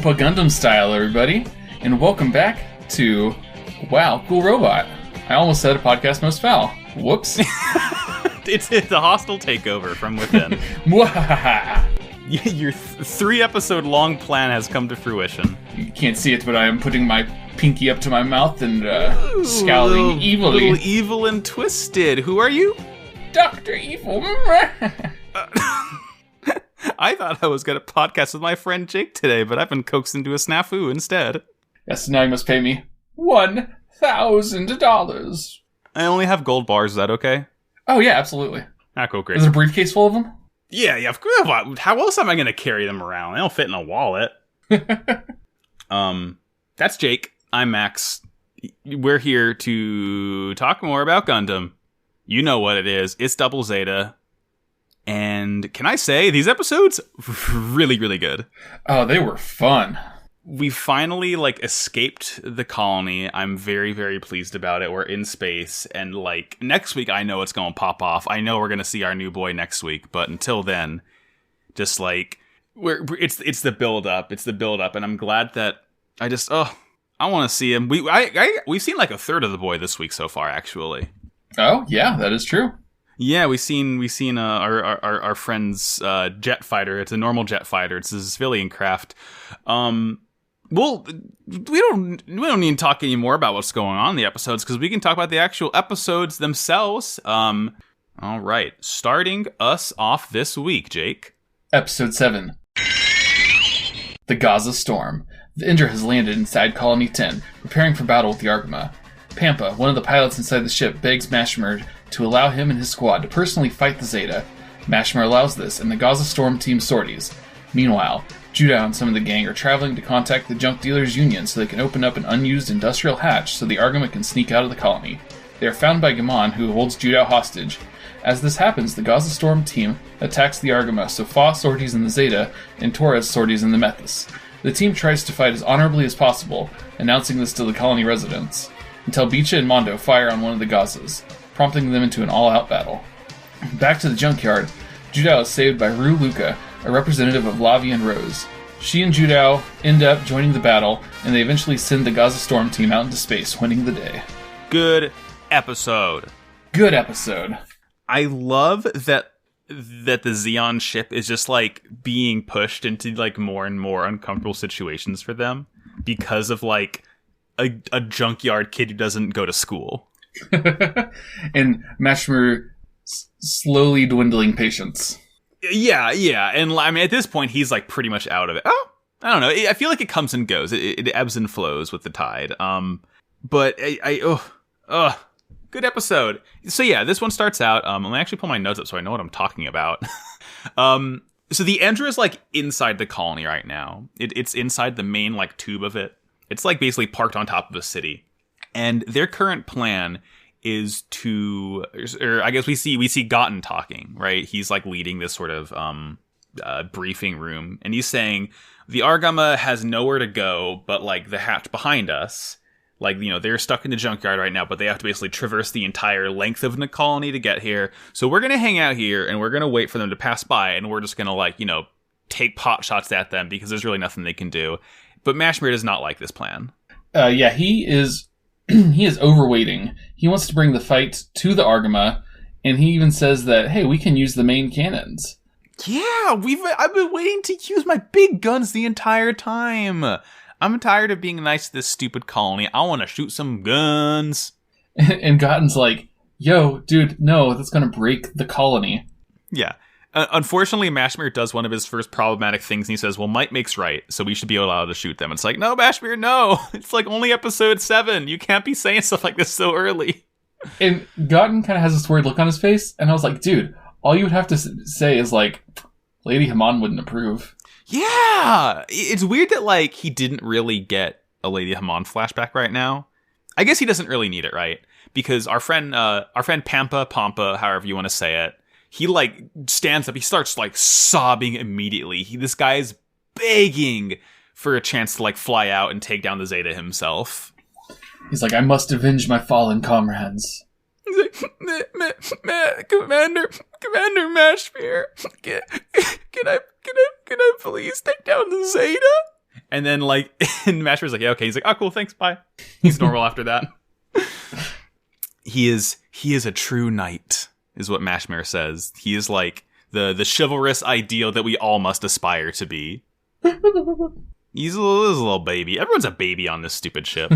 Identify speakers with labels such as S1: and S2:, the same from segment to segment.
S1: Oppa Gundam style, everybody, and welcome back to Wow, Cool Robot. I almost said a podcast most foul. Whoops.
S2: It's a hostile takeover from within.
S1: Mwahaha.
S2: Your 3-episode long plan has come to fruition.
S1: You can't see it, but I am putting my pinky up to my mouth and scowling evilly.
S2: Little evil and twisted. Who are you?
S1: Dr. Evil.
S2: I thought I was going to podcast with my friend Jake today, but I've been coaxed into a snafu instead.
S1: Yes, now you must pay me $1,000.
S2: I only have gold bars. Is that okay?
S1: Oh, yeah, absolutely.
S2: Ah, cool, great.
S1: Is it a briefcase full of them?
S2: Yeah. How else am I going to carry them around? They don't fit in a wallet. That's Jake. I'm Max. We're here to talk more about Gundam. You know what it is. It's Double Zeta. And can I say, these episodes, really, really good.
S1: Oh, they were fun.
S2: We finally, escaped the colony. I'm very, very pleased about it. We're in space. And, next week, I know it's going to pop off. I know we're going to see our new boy next week. But until then, just, it's the build-up. It's the build-up. And I'm glad that I want to see him. We've seen, a third of the boy this week so far, actually.
S1: Oh, yeah, that is true.
S2: Yeah, we've seen our friend's jet fighter. It's a normal jet fighter. It's a civilian craft. Well, we don't need to talk anymore about what's going on in the episodes because we can talk about the actual episodes themselves. All right, starting us off this week, Jake.
S1: Episode 7. The Gaza Storm. The Indra has landed inside Colony 10, preparing for battle with the Argama. Pampa, one of the pilots inside the ship, begs Mashmer to allow him and his squad to personally fight the Zeta. Mashmer allows this, and the Gaza Storm team sorties. Meanwhile, Judah and some of the gang are traveling to contact the junk dealers union so they can open up an unused industrial hatch so the Argama can sneak out of the colony. They are found by Gaman, who holds Judah hostage. As this happens, the Gaza Storm team attacks the Argama, so Fa sorties in the Zeta, and Torres sorties in the Methus. The team tries to fight as honorably as possible, announcing this to the colony residents, until Bicha and Mondo fire on one of the Gazas, prompting them into an all-out battle. Back to the junkyard, Judao is saved by Rue Luca, a representative of Lavi and Rose. She and Judao end up joining the battle, and they eventually send the Gaza Storm team out into space, winning the day.
S2: Good episode.
S1: Good episode.
S2: I love that the Xeon ship is just being pushed into more and more uncomfortable situations for them because of a junkyard kid who doesn't go to school.
S1: And Mashmer slowly dwindling patience.
S2: Yeah. And I mean, at this point, he's pretty much out of it. Oh, I don't know. I feel like it comes and goes. It ebbs and flows with the tide. But good episode. So yeah, this one starts out. Let me actually pull my notes up so I know what I'm talking about. So the Endra is inside the colony right now. It's inside the main tube of it. It's basically parked on top of a city. And their current plan is to, or I guess we see Gotten talking, right? He's leading this sort of briefing room, and he's saying the Argama has nowhere to go but the hatch behind us. They're stuck in the junkyard right now, but they have to basically traverse the entire length of the colony to get here. So we're gonna hang out here, and we're gonna wait for them to pass by, and we're just gonna take pot shots at them because there's really nothing they can do. But Mashmir does not like this plan.
S1: Yeah, he is overweighting. He wants to bring the fight to the Argama, and he even says that, hey, we can use the main cannons.
S2: Yeah, I've been waiting to use my big guns the entire time. I'm tired of being nice to this stupid colony. I want to shoot some guns.
S1: And Gotten's like, yo, dude, no, that's going to break the colony.
S2: Yeah. Unfortunately, Mashmir does one of his first problematic things, and he says, well, might makes right, so we should be allowed to shoot them. It's no, Mashmir, no! It's only episode 7. You can't be saying stuff like this so early.
S1: And Gotten kind of has this weird look on his face, and I was like, dude, all you would have to say is, Lady Haman wouldn't approve.
S2: Yeah! It's weird that, he didn't really get a Lady Haman flashback right now. I guess he doesn't really need it, right? Because our friend Pampa, however you want to say it, he stands up. He starts sobbing immediately. This guy is begging for a chance to fly out and take down the Zeta himself.
S1: He's I must avenge my fallen comrades.
S2: Commander Mashmir, can I please take down the Zeta? And then, like, and Mashmer's like, yeah, okay. He's like, oh, cool, thanks, bye. He's normal after that. He is a true knight, is what Mashmer says. He is, like, the chivalrous ideal that we all must aspire to be. He's a little baby. Everyone's a baby on this stupid ship.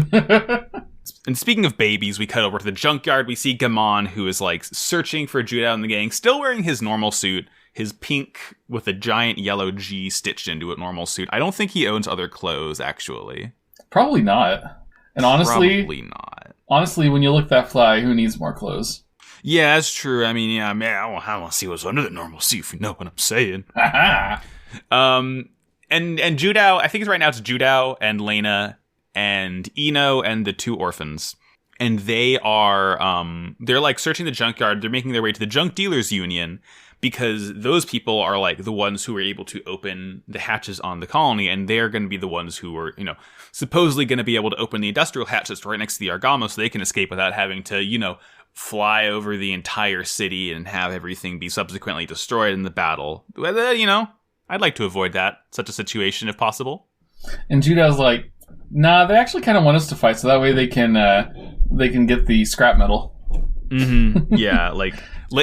S2: And speaking of babies, we cut over to the junkyard. We see Gammon, who is, like, searching for Judau and the gang, still wearing his normal suit. His pink with a giant yellow G stitched into it normal suit. I don't think he owns other clothes, actually.
S1: Probably not. And honestly...
S2: Probably not.
S1: Honestly, when you look that fly, who needs more clothes?
S2: Yeah, that's true. I mean, yeah, man, I want to see what's under the normal suit, if you know what I'm saying. And Judau, I think right now it's Judau and Lena and Eno and the 2 orphans. And they are, they're like searching the junkyard. They're making their way to the Junk Dealers Union because those people are like the ones who are able to open the hatches on the colony. And they're going to be the ones who are, you know, supposedly going to be able to open the industrial hatches right next to the Argama so they can escape without having to, you know, fly over the entire city and have everything be subsequently destroyed in the battle. You know, I'd like to avoid such a situation if possible. And
S1: Judau's like, nah, they actually kind of want us to fight so that way they can get the scrap metal.
S2: Mm-hmm. Yeah, like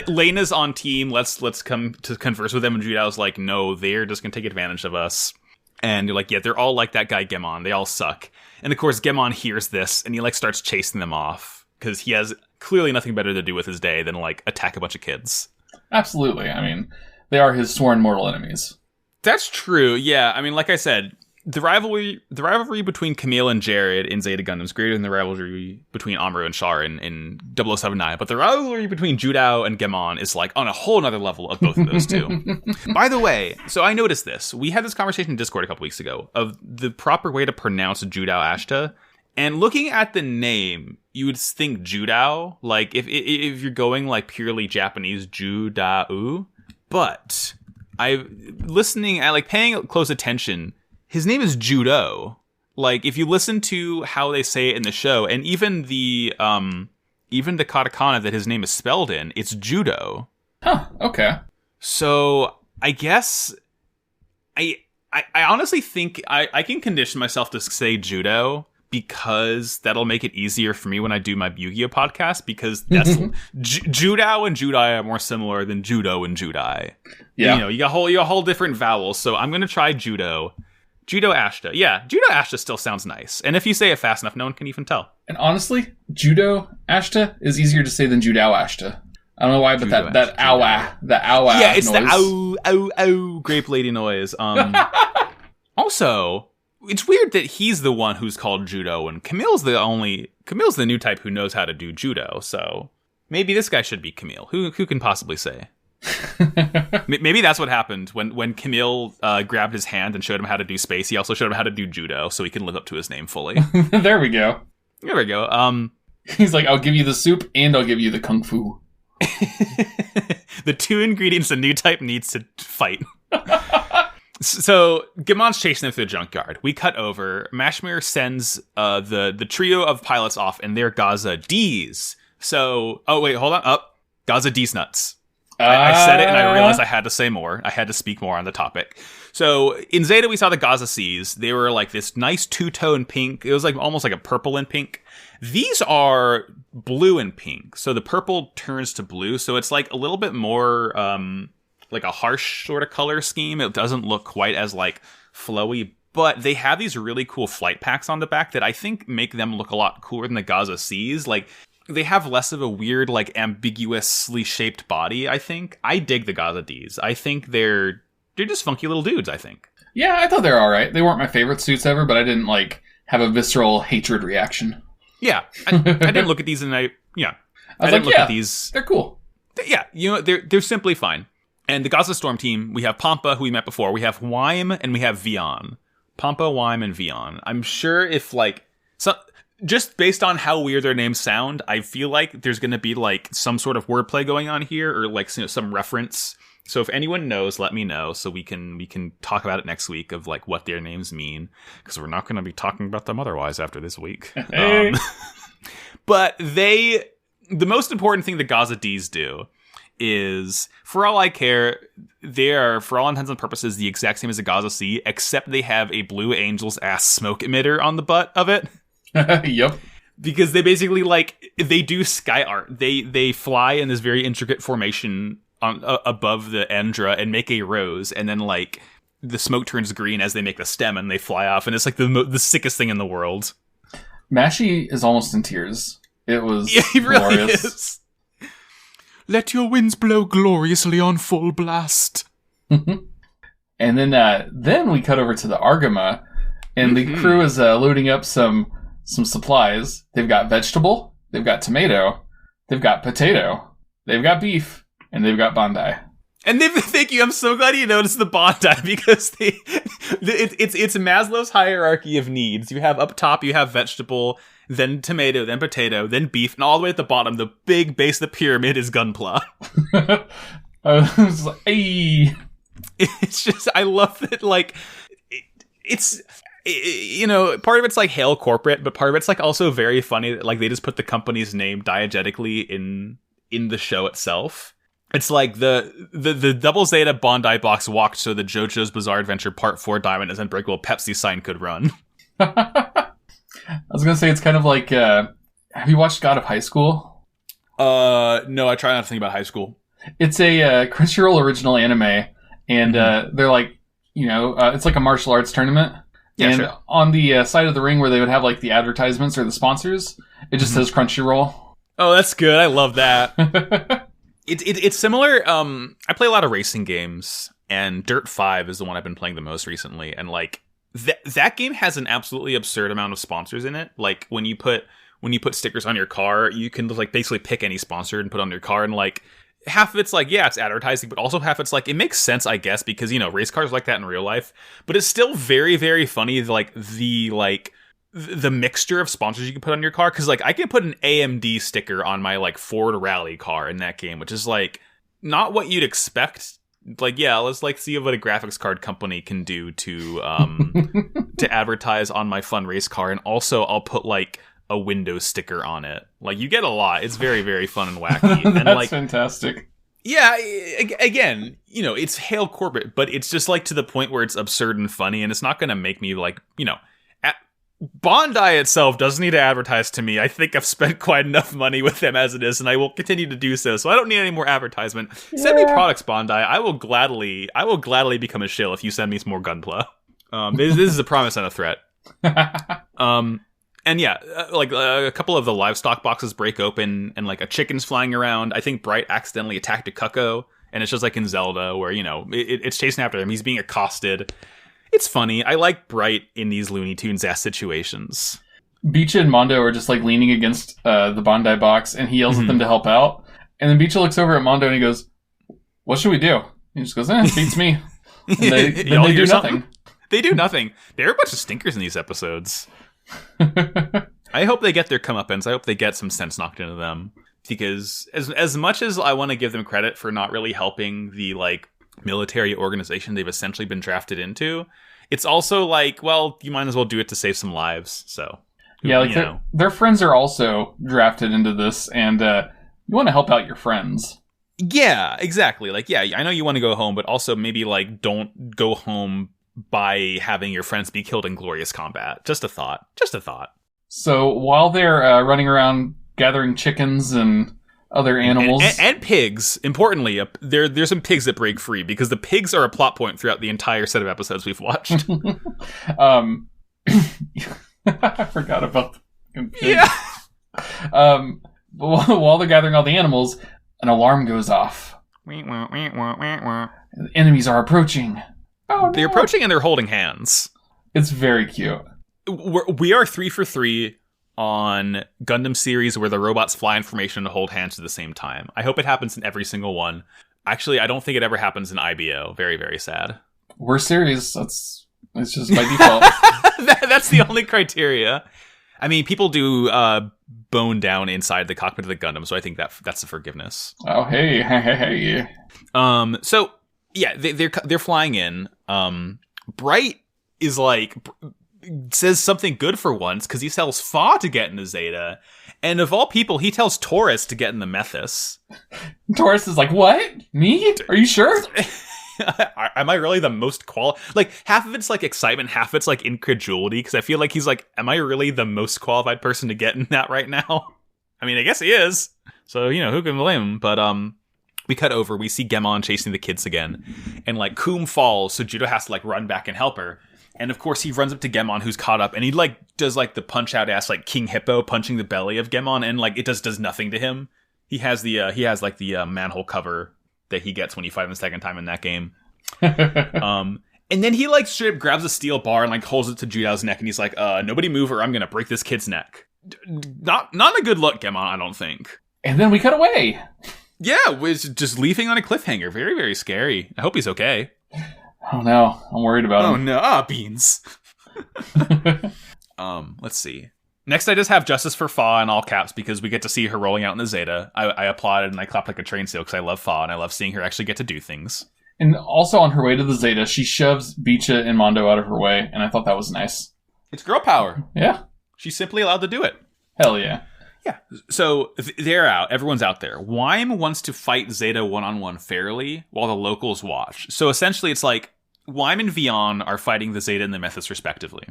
S2: Lena's on team. Let's come to converse with them. And Judau's like, no, they're just gonna take advantage of us. And you're like, yeah, they're all like that guy Gammon. They all suck. And of course, Gammon hears this and he like starts chasing them off because he has clearly nothing better to do with his day than like attack a bunch of kids.
S1: Absolutely. I mean, they are his sworn mortal enemies.
S2: That's true. Yeah. I mean, like I said, the rivalry between Camille and Jared in Zeta Gundam is greater than the rivalry between Amuro and Char in 0079. But the rivalry between Judau and Gammon is like on a whole nother level of both of those two. By the way, so I noticed this. We had this conversation in Discord a couple weeks ago of the proper way to pronounce Judau Ashta. And looking at the name, you would think Judau, like if you're going like purely Japanese, Judau. But paying close attention, his name is Judo. Like, if you listen to how they say it in the show, and even the katakana that his name is spelled in, it's Judo.
S1: Huh, okay.
S2: So, I guess, I honestly think I can condition myself to say Judo, because that'll make it easier for me when I do my Yu-Gi-Oh podcast, because that's Judau and Judai are more similar than Judo and Judai. Yeah. You know, you got a whole different vowels, so I'm going to try Judo. Judo Ashta. Yeah, Judo Ashta still sounds nice. And if you say it fast enough, no one can even tell.
S1: And honestly, Judo Ashta is easier to say than Judau Ashta. I don't know why, but that ow-ah, the ow-ah
S2: yeah, it's
S1: noise.
S2: The ow-ow grape lady noise. Also, it's weird that he's the one who's called Judo, and Camille's the new type who knows how to do Judo, so maybe this guy should be Camille. Who can possibly say? Maybe that's what happened when Camille grabbed his hand and showed him how to do space. He also showed him how to do Judo, so he can live up to his name fully.
S1: There we go.
S2: He's
S1: like, I'll give you the soup and I'll give you the kung fu.
S2: The 2 ingredients a new type needs to fight. So Gammon's chasing them through the junkyard. We cut over. Mashmir sends the trio of pilots off in their Gaza D's. So, oh wait, hold on. Gaza D's nuts. I said it and I realized I had to say more. I had to speak more on the topic. So in Zeta, we saw the Gaza C's. They were like this nice two-tone pink. It was like almost like a purple and pink. These are blue and pink. So the purple turns to blue. So it's like a little bit more like a harsh sort of color scheme. It doesn't look quite as like flowy. But they have these really cool flight packs on the back that I think make them look a lot cooler than the Gaza C's. Like, they have less of a weird, like, ambiguously shaped body, I think. I dig the Gaza D's. I think they're just funky little dudes, I think.
S1: Yeah, I thought they were alright. They weren't my favorite suits ever, but I didn't, like, have a visceral hatred reaction.
S2: Yeah. I didn't look at these and I didn't look at these.
S1: They're cool.
S2: Yeah, you know, they're simply fine. And the Gaza Storm team, we have Pampa, who we met before. We have Wyme, and we have Vion. Pampa, Wyme, and Vion. I'm sure if, like... just based on how weird their names sound, I feel like there's going to be like some sort of wordplay going on here, or like, you know, some reference. So if anyone knows, let me know so we can talk about it next week of like what their names mean, because we're not going to be talking about them otherwise after this week. But the most important thing the Gaza D's do is, for all I care, they are, for all intents and purposes, the exact same as the Gaza Sea, except they have a Blue Angel's ass smoke emitter on the butt of it.
S1: Yep.
S2: Because they basically, like, they do sky art. They fly in this very intricate formation on above the Endra and make a rose, and then, like, the smoke turns green as they make the stem and they fly off, and it's like the sickest thing in the world.
S1: Mashy is almost in tears. It was
S2: he really
S1: glorious.
S2: Is. Let your winds blow gloriously on full blast.
S1: And then we cut over to the Argama, and the crew is loading up some supplies. They've got vegetable, they've got tomato, they've got potato, they've got beef, and they've got Bondi.
S2: And thank you. I'm so glad you noticed the Bondi, because it's Maslow's hierarchy of needs. You have up top, you have vegetable, then tomato, then potato, then beef, and all the way at the bottom, the big base of the pyramid is Gunpla.
S1: I was like, hey.
S2: It's just, I love that, like, it's, you know, part of it's like hail corporate, but part of it's like also very funny that, like, they just put the company's name diegetically in the show itself. It's like the Double Zeta Bondi box walked so the JoJo's Bizarre Adventure Part 4 Diamond as Unbreakable Pepsi sign could run.
S1: I was gonna say, it's kind of like, have you watched God of High School?
S2: No, I try not to think about high school.
S1: It's a Crunchyroll original anime, and they're like, you know, it's like a martial arts tournament.
S2: Yeah,
S1: and
S2: sure.
S1: on the side of the ring where they would have like the advertisements or the sponsors, it just says Crunchyroll.
S2: Oh, that's good. I love that. It's similar. I play a lot of racing games, and Dirt 5 is the one I've been playing the most recently. And like that game has an absolutely absurd amount of sponsors in it. Like when you put stickers on your car, you can like basically pick any sponsor and put on your car, and like half of it's like, yeah, it's advertising, but also half it's like, it makes sense, I guess, because, you know, race cars are like that in real life. But it's still very, very funny, like the mixture of sponsors you can put on your car, because like I can put an AMD sticker on my like Ford Rally car in that game, which is like not what you'd expect. Like, yeah, let's like see what a graphics card company can do to to advertise on my fun race car, and also I'll put like a Windows sticker on it. Like, you get a lot. It's very, very fun and wacky.
S1: That's
S2: and like
S1: fantastic.
S2: Yeah, again, you know, it's hail corporate, but it's just like to the point where it's absurd and funny, and it's not going to make me like, you know, Bondi itself doesn't need to advertise to me. I think I've spent quite enough money with them as it is, and I will continue to do so. So I don't need any more advertisement. Yeah. Send me products, Bondi. I will gladly become a shill if you send me some more Gunpla. This is a promise and a threat. And yeah, like a couple of the livestock boxes break open, and like a chicken's flying around. I think Bright accidentally attacked a cuckoo, and it's just like in Zelda where, you know, it's chasing after him. He's being accosted. It's funny. I like Bright in these Looney Tunes ass situations.
S1: Beecha and Mondo are just like leaning against the Bondi box, and he yells at them to help out. And then Beecha looks over at Mondo and he goes, "What should we do?" He just goes, "It beats me." And they do nothing.
S2: They do nothing. They're a bunch of stinkers in these episodes. I hope they get their comeuppance. I hope they get some sense knocked into them, because as much as I want to give them credit for not really helping the like military organization they've essentially been drafted into, it's also like, well, you might as well do it to save some lives. So
S1: yeah, like their friends are also drafted into this, and you want to help out your friends.
S2: Yeah, exactly. Like, yeah, I know you want to go home, but also maybe like don't go home by having your friends be killed in glorious combat. Just a thought.
S1: So while they're running around gathering chickens and other animals
S2: and pigs, importantly, there's some pigs that break free, because the pigs are a plot point throughout the entire set of episodes we've watched.
S1: I forgot about the pigs.
S2: Yeah.
S1: While they're gathering all the animals, an alarm goes off. The enemies are approaching. Oh, no.
S2: They're approaching and they're holding hands.
S1: It's very cute.
S2: We are 3 for 3 on Gundam series where the robots fly in formation to hold hands at the same time. I hope it happens in every single one. Actually, I don't think it ever happens in IBO. Very, very sad.
S1: We're series. It's just by default.
S2: That's the only criteria. I mean, people do bone down inside the cockpit of the Gundam, so I think that's a forgiveness.
S1: Oh, hey.
S2: So yeah, they're flying in. Bright is like, says something good for once, because he tells Fa to get into Zeta, and of all people, he tells Taurus to get in the Methus.
S1: Taurus is like, what? Me? Are you sure?
S2: Am I really the most like, half of it's like excitement, half of it's like incredulity, because I feel like he's like, am I really the most qualified person to get in that right now? I mean, I guess he is. So, who can blame him? But, we cut over, we see Gemon chasing the kids again, and like Coom falls, so Judo has to like run back and help her. And of course he runs up to Gemon, who's caught up, and he like does like the punch out ass like King Hippo punching the belly of Gemon, and like it does nothing to him. He has the manhole cover that he gets when you fight him the second time in that game. And then he like straight up grabs a steel bar and like holds it to Judo's neck, and he's like, nobody move or I'm gonna break this kid's neck. Not a good look, Gemon, I don't think.
S1: And then we cut away.
S2: Yeah, was just leaving on a cliffhanger. Very, very scary. I hope he's okay.
S1: Oh no, I'm worried about him.
S2: Oh no, beans. Let's see. Next, I just have Justice for Fa in all caps because we get to see her rolling out in the Zeta. I applauded and I clapped like a train seal because I love Fa and I love seeing her actually get to do things.
S1: And also on her way to the Zeta, she shoves Bicha and Mondo out of her way, and I thought that was nice.
S2: It's girl power.
S1: Yeah.
S2: She's simply allowed to do it.
S1: Hell yeah.
S2: Yeah. So they're out. Everyone's out there. Wyme wants to fight Zeta one-on-one fairly while the locals watch. So essentially it's like Wyme and Vion are fighting the Zeta and the Methus respectively.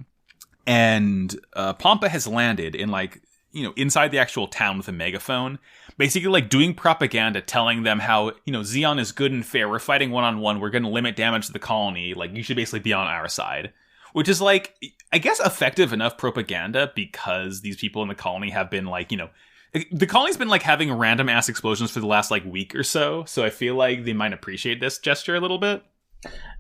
S2: And Pampa has landed in like, inside the actual town with a megaphone, basically like doing propaganda, telling them how, Zeon is good and fair. We're fighting one-on-one. We're going to limit damage to the colony. Like, you should basically be on our side. Which is like, I guess, effective enough propaganda because these people in the colony have been like, the colony's been like having random ass explosions for the last like week or so. So I feel like they might appreciate this gesture a little bit.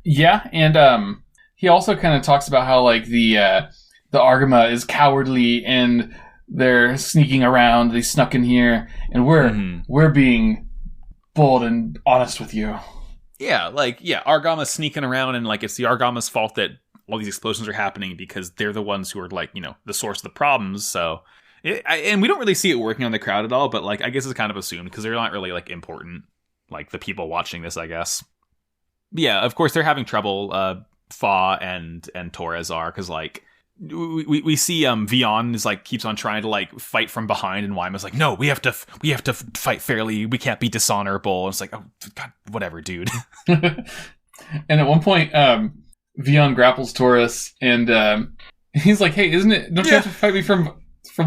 S1: Yeah. And he also kind of talks about how like the Argama is cowardly and they're sneaking around. They snuck in here and we're being bold and honest with you.
S2: Yeah. Like, yeah, Argama's sneaking around and like it's the Argama's fault that all these explosions are happening because they're the ones who are like, the source of the problems. So, and we don't really see it working on the crowd at all, but like, I guess it's kind of assumed because they're not really like important, like the people watching this, I guess. Yeah, of course they're having trouble. Fa and Torres are because like we see Vion is like keeps on trying to like fight from behind, and Wyma's like, no, we have to fight fairly. We can't be dishonorable. And it's like, oh God, whatever, dude.
S1: And at one point, Vion grapples Taurus, and he's like, "Hey, don't you have to fight me from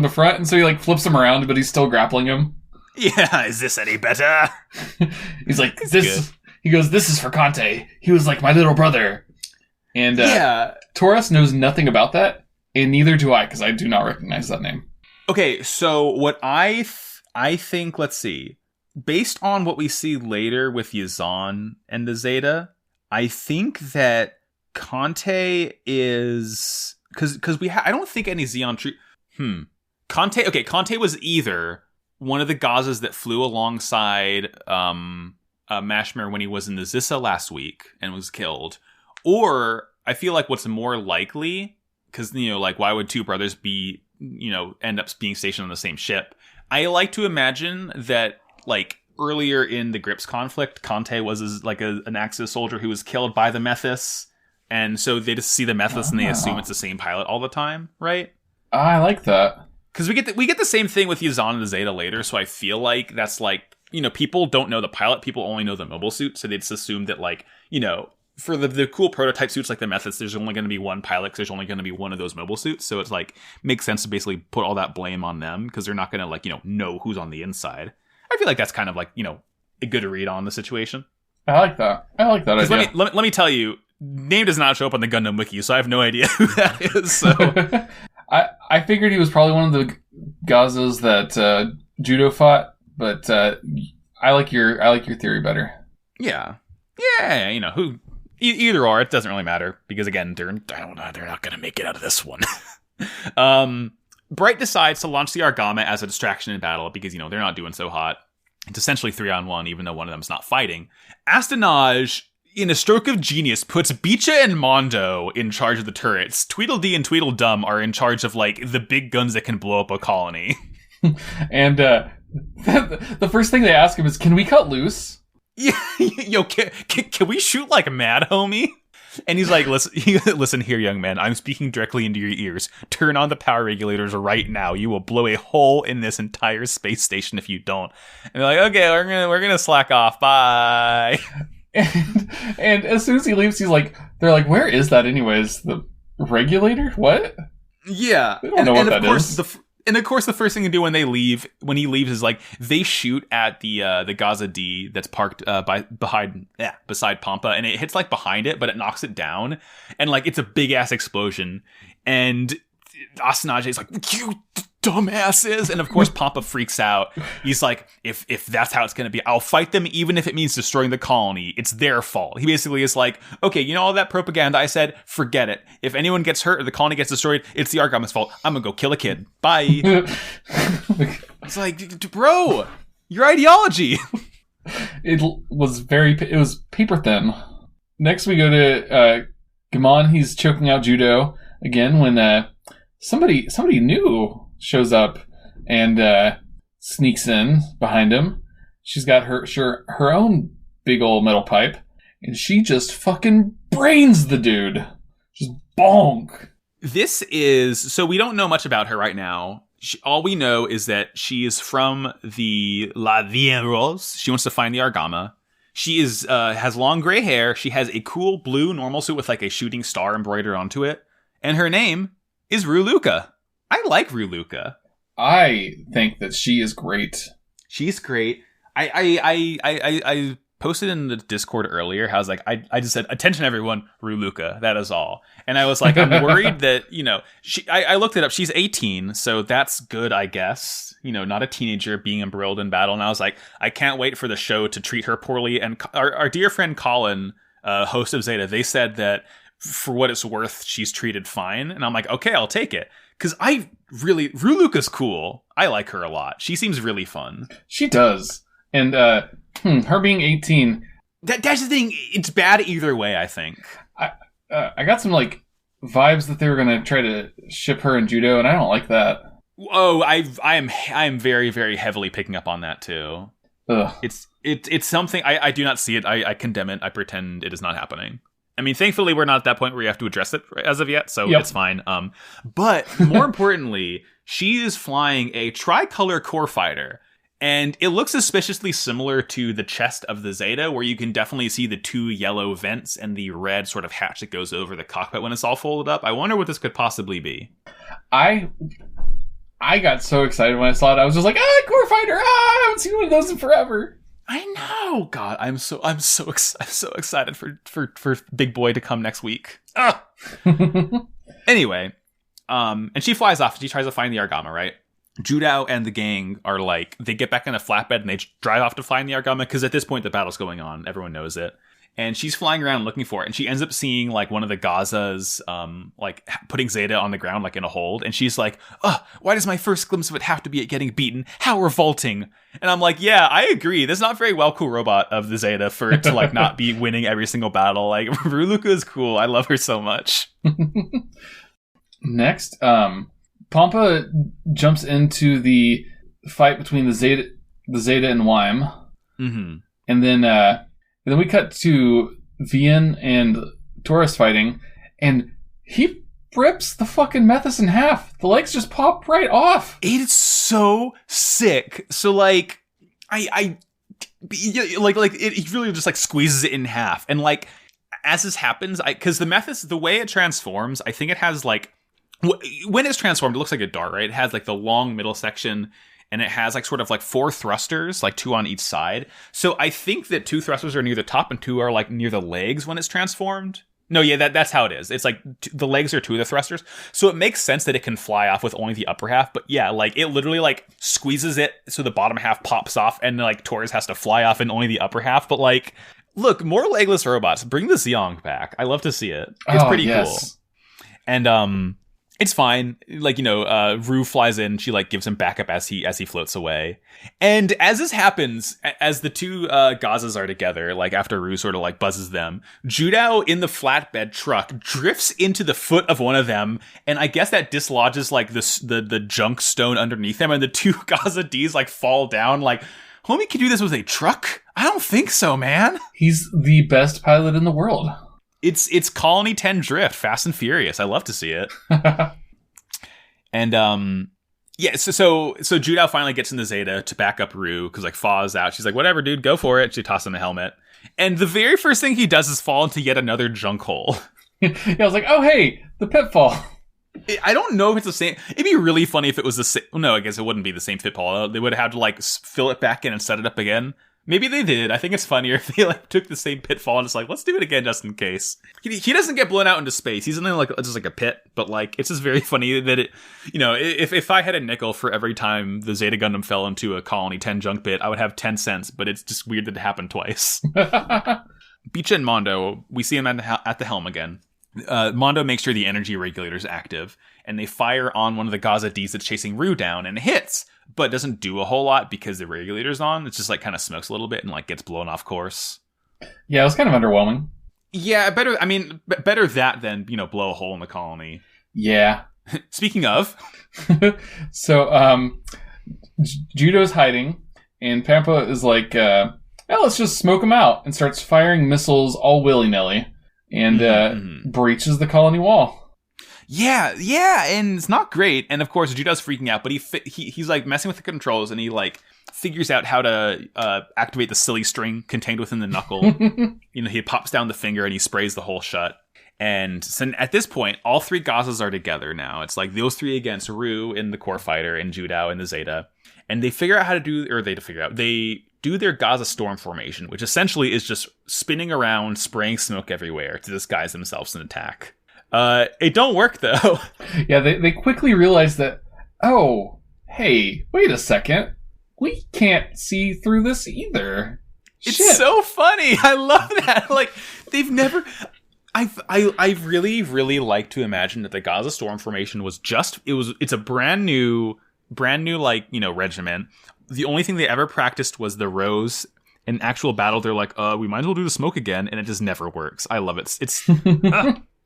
S1: the front?" And so he like flips him around, but he's still grappling him.
S2: Yeah, is this any better?
S1: He's like, "This." He goes, "This is for Conte. He was like my little brother." And Taurus knows nothing about that, and neither do I, because I do not recognize that name.
S2: Okay, so what I think, let's see, based on what we see later with Yazan and the Zeta, I think that Conte is because I don't think any Zeon Conte was either one of the Gazas that flew alongside Mashmir when he was in the Zissa last week and was killed, or I feel like what's more likely, because like why would two brothers be end up being stationed on the same ship? I like to imagine that like earlier in the Grips conflict, Conte was like an Axis soldier who was killed by the Methus. And so they just see the Methus and they assume it's the same pilot all the time, right?
S1: I like that.
S2: Because we get the same thing with Yazan and the Zeta later, so I feel like that's like, people don't know the pilot, people only know the mobile suit, so they just assume that like, for the cool prototype suits like the Methus, there's only going to be one pilot, 'cause there's only going to be one of those mobile suits, so it's like, makes sense to basically put all that blame on them, because they're not going to like, know who's on the inside. I feel like that's kind of like, a good read on the situation.
S1: I like that idea.
S2: Let me tell you, name does not show up on the Gundam wiki, so I have no idea who that is. So
S1: I figured he was probably one of the Gazas that Judo fought, but I like your theory better.
S2: Yeah, who either or, it doesn't really matter because again, they're not going to make it out of this one. Bright decides to launch the Argama as a distraction in battle because they're not doing so hot. It's essentially 3-on-1, even though one of them's not fighting. Astanage, in a stroke of genius, puts Bicha and Mondo in charge of the turrets. Tweedledee and Tweedledum are in charge of, like, the big guns that can blow up a colony.
S1: And the first thing they ask him is, can we cut loose?
S2: Yeah, yo, can we shoot like mad, homie? And he's like, listen here, young man. I'm speaking directly into your ears. Turn on the power regulators right now. You will blow a hole in this entire space station if you don't. And they're like, okay, we're gonna slack off. Bye.
S1: And as soon as he leaves, they're like, where is that anyways? The regulator? What?
S2: Yeah.
S1: They don't know what that is.
S2: And of course, the first thing to do when he leaves is like they shoot at the Gaza D that's parked beside Pampa, and it hits like behind it, but it knocks it down, and like it's a big ass explosion, and Asanage is like, you dumbasses, and of course Pampa freaks out. He's like, if that's how it's gonna be, I'll fight them even if it means destroying the colony. It's their fault. He basically is like, okay, you know all that propaganda I said, forget it. If anyone gets hurt or the colony gets destroyed, it's the Argama's fault. I'm gonna go kill a kid. Bye. It's like, bro, your ideology.
S1: It was paper thin. Next we go to Gammon. He's choking out Judo again when somebody new shows up and sneaks in behind him. She's got her own big old metal pipe, and she just fucking brains the dude. Just bonk.
S2: So we don't know much about her right now. All we know is that she is from the La Vie Rose. She wants to find the Argama. She has long gray hair. She has a cool blue normal suit with like a shooting star embroidered onto it. And her name is Ruluka. I like Ruluka.
S1: I think that she is great.
S2: She's great. I posted in the Discord earlier how I was like, I just said, attention everyone, Ruluka. That is all. And I was like, I'm worried that, I looked it up. She's 18, so that's good, I guess. Not a teenager being embroiled in battle. And I was like, I can't wait for the show to treat her poorly. And our dear friend Colin, host of Zeta, they said that for what it's worth, she's treated fine. And I'm like, okay, I'll take it. Because Ruluka's cool. I like her a lot. She seems really fun.
S1: She does. And her being 18...
S2: That's the thing. It's bad either way, I think.
S1: I got some, vibes that they were going to try to ship her in Judo, and I don't like that.
S2: Oh, I am very, very heavily picking up on that, too.
S1: Ugh.
S2: It's something... I do not see it. I condemn it. I pretend it is not happening. I mean, thankfully, we're not at that point where you have to address it as of yet, so It's fine. But more importantly, she is flying a tricolor core fighter, and it looks suspiciously similar to the chest of the Zeta, where you can definitely see the two yellow vents and the red sort of hatch that goes over the cockpit when it's all folded up. I wonder what this could possibly be.
S1: I got so excited when I saw it. I was just like, core fighter! I haven't seen one of those in forever.
S2: I know. God, I'm so excited for Big Boy to come next week. Anyway, and she flies off. She tries to find the Argama, right? Judo and the gang are like, they get back in a flatbed and they drive off to find the Argama because at this point the battle's going on. Everyone knows it. And she's flying around looking for it, and she ends up seeing one of the Gazas putting Zeta on the ground in a hold, and she's like, why does my first glimpse of it have to be at getting beaten? How revolting. And I'm like, yeah, I agree. There's not a very well cool robot of the Zeta for it to not be winning every single battle. Ruluka is cool. I love her so much.
S1: Next, Pampa jumps into the fight between the Zeta and Wyme.
S2: Mm-hmm.
S1: And then we cut to Vian and Taurus fighting, and he rips the fucking Methus in half. The legs just pop right off.
S2: It is so sick. So it really just squeezes it in half. And as this happens, because the Methus, the way it transforms, I think it has when it's transformed, it looks like a dart, right? It has the long middle section. And it has four thrusters, two on each side. So I think that two thrusters are near the top and two are near the legs when it's transformed. No, yeah, that's how it is. It's the legs are two of the thrusters. So it makes sense that it can fly off with only the upper half. But yeah, it literally squeezes it so the bottom half pops off and Taurus has to fly off in only the upper half. But look, more legless robots. Bring the Zeong back. I love to see it. It's pretty cool. And it's fine. Rue flies in. She gives him backup as he floats away. And as this happens, as the two Gazas are together, after Rue sort of buzzes them, Judo in the flatbed truck drifts into the foot of one of them, and I guess that dislodges the junk stone underneath them, and the two Gaza Ds fall down. Homie can do this with a truck? I don't think so, man.
S1: He's the best pilot in the world.
S2: It's Colony 10 drift, Fast and Furious. I love to see it. And yeah, so Judao finally gets into Zeta to back up Rue because like Fa's out. She's like, whatever, dude, go for it. She tosses him a helmet, and the very first thing he does is fall into yet another junk hole.
S1: Yeah, I was like, oh hey, the pitfall.
S2: I don't know if it's the same. It'd be really funny if it was the same. No, I guess it wouldn't be the same pitfall. They would have had to like fill it back in and set it up again. Maybe they did. I think it's funnier if they like took the same pitfall and it's like, let's do it again just in case. He doesn't get blown out into space. He's in like just like a pit, but like it's just very funny that it, you know, if I had a nickel for every time the Zeta Gundam fell into a Colony 10 junk pit, I would have 10 cents. But it's just weird that it happened twice. Bicha and Mondo, we see him at the helm again. Mondo makes sure the energy regulator is active, and they fire on one of the Gaza Ds that's chasing Rue down, and it hits, but doesn't do a whole lot because the regulator's on. It's just like kind of smokes a little bit and like gets blown off course. Yeah,
S1: it was kind of underwhelming.
S2: Yeah, better that than, you know, blow a hole in the colony.
S1: Yeah.
S2: Speaking of,
S1: so Judo's hiding, and Pampa is like, let's just smoke him out, and starts firing missiles all willy-nilly. And breaches the colony wall.
S2: Yeah, and it's not great. And of course, Judo's freaking out, but he's like messing with the controls, and he like figures out how to activate the silly string contained within the knuckle. You know, he pops down the finger and he sprays the hole shut. And so at this point, all three Gazas are together now. It's like those three against Rue in the core fighter and Judao in the Zeta, and they figure out how to do, they do their Gaza storm formation, which essentially is just spinning around, spraying smoke everywhere to disguise themselves and attack. It don't work, though.
S1: Yeah, they quickly realize that, oh, hey, wait a second. We can't see through this either.
S2: It's so funny. I love that. Like, they've never... I really, really like to imagine that the Gaza storm formation was just... It's a brand new, like, you know, regiment. The only thing they ever practiced was the rows. In actual battle, they're like, we might as well do the smoke again, and it just never works. I love it. It's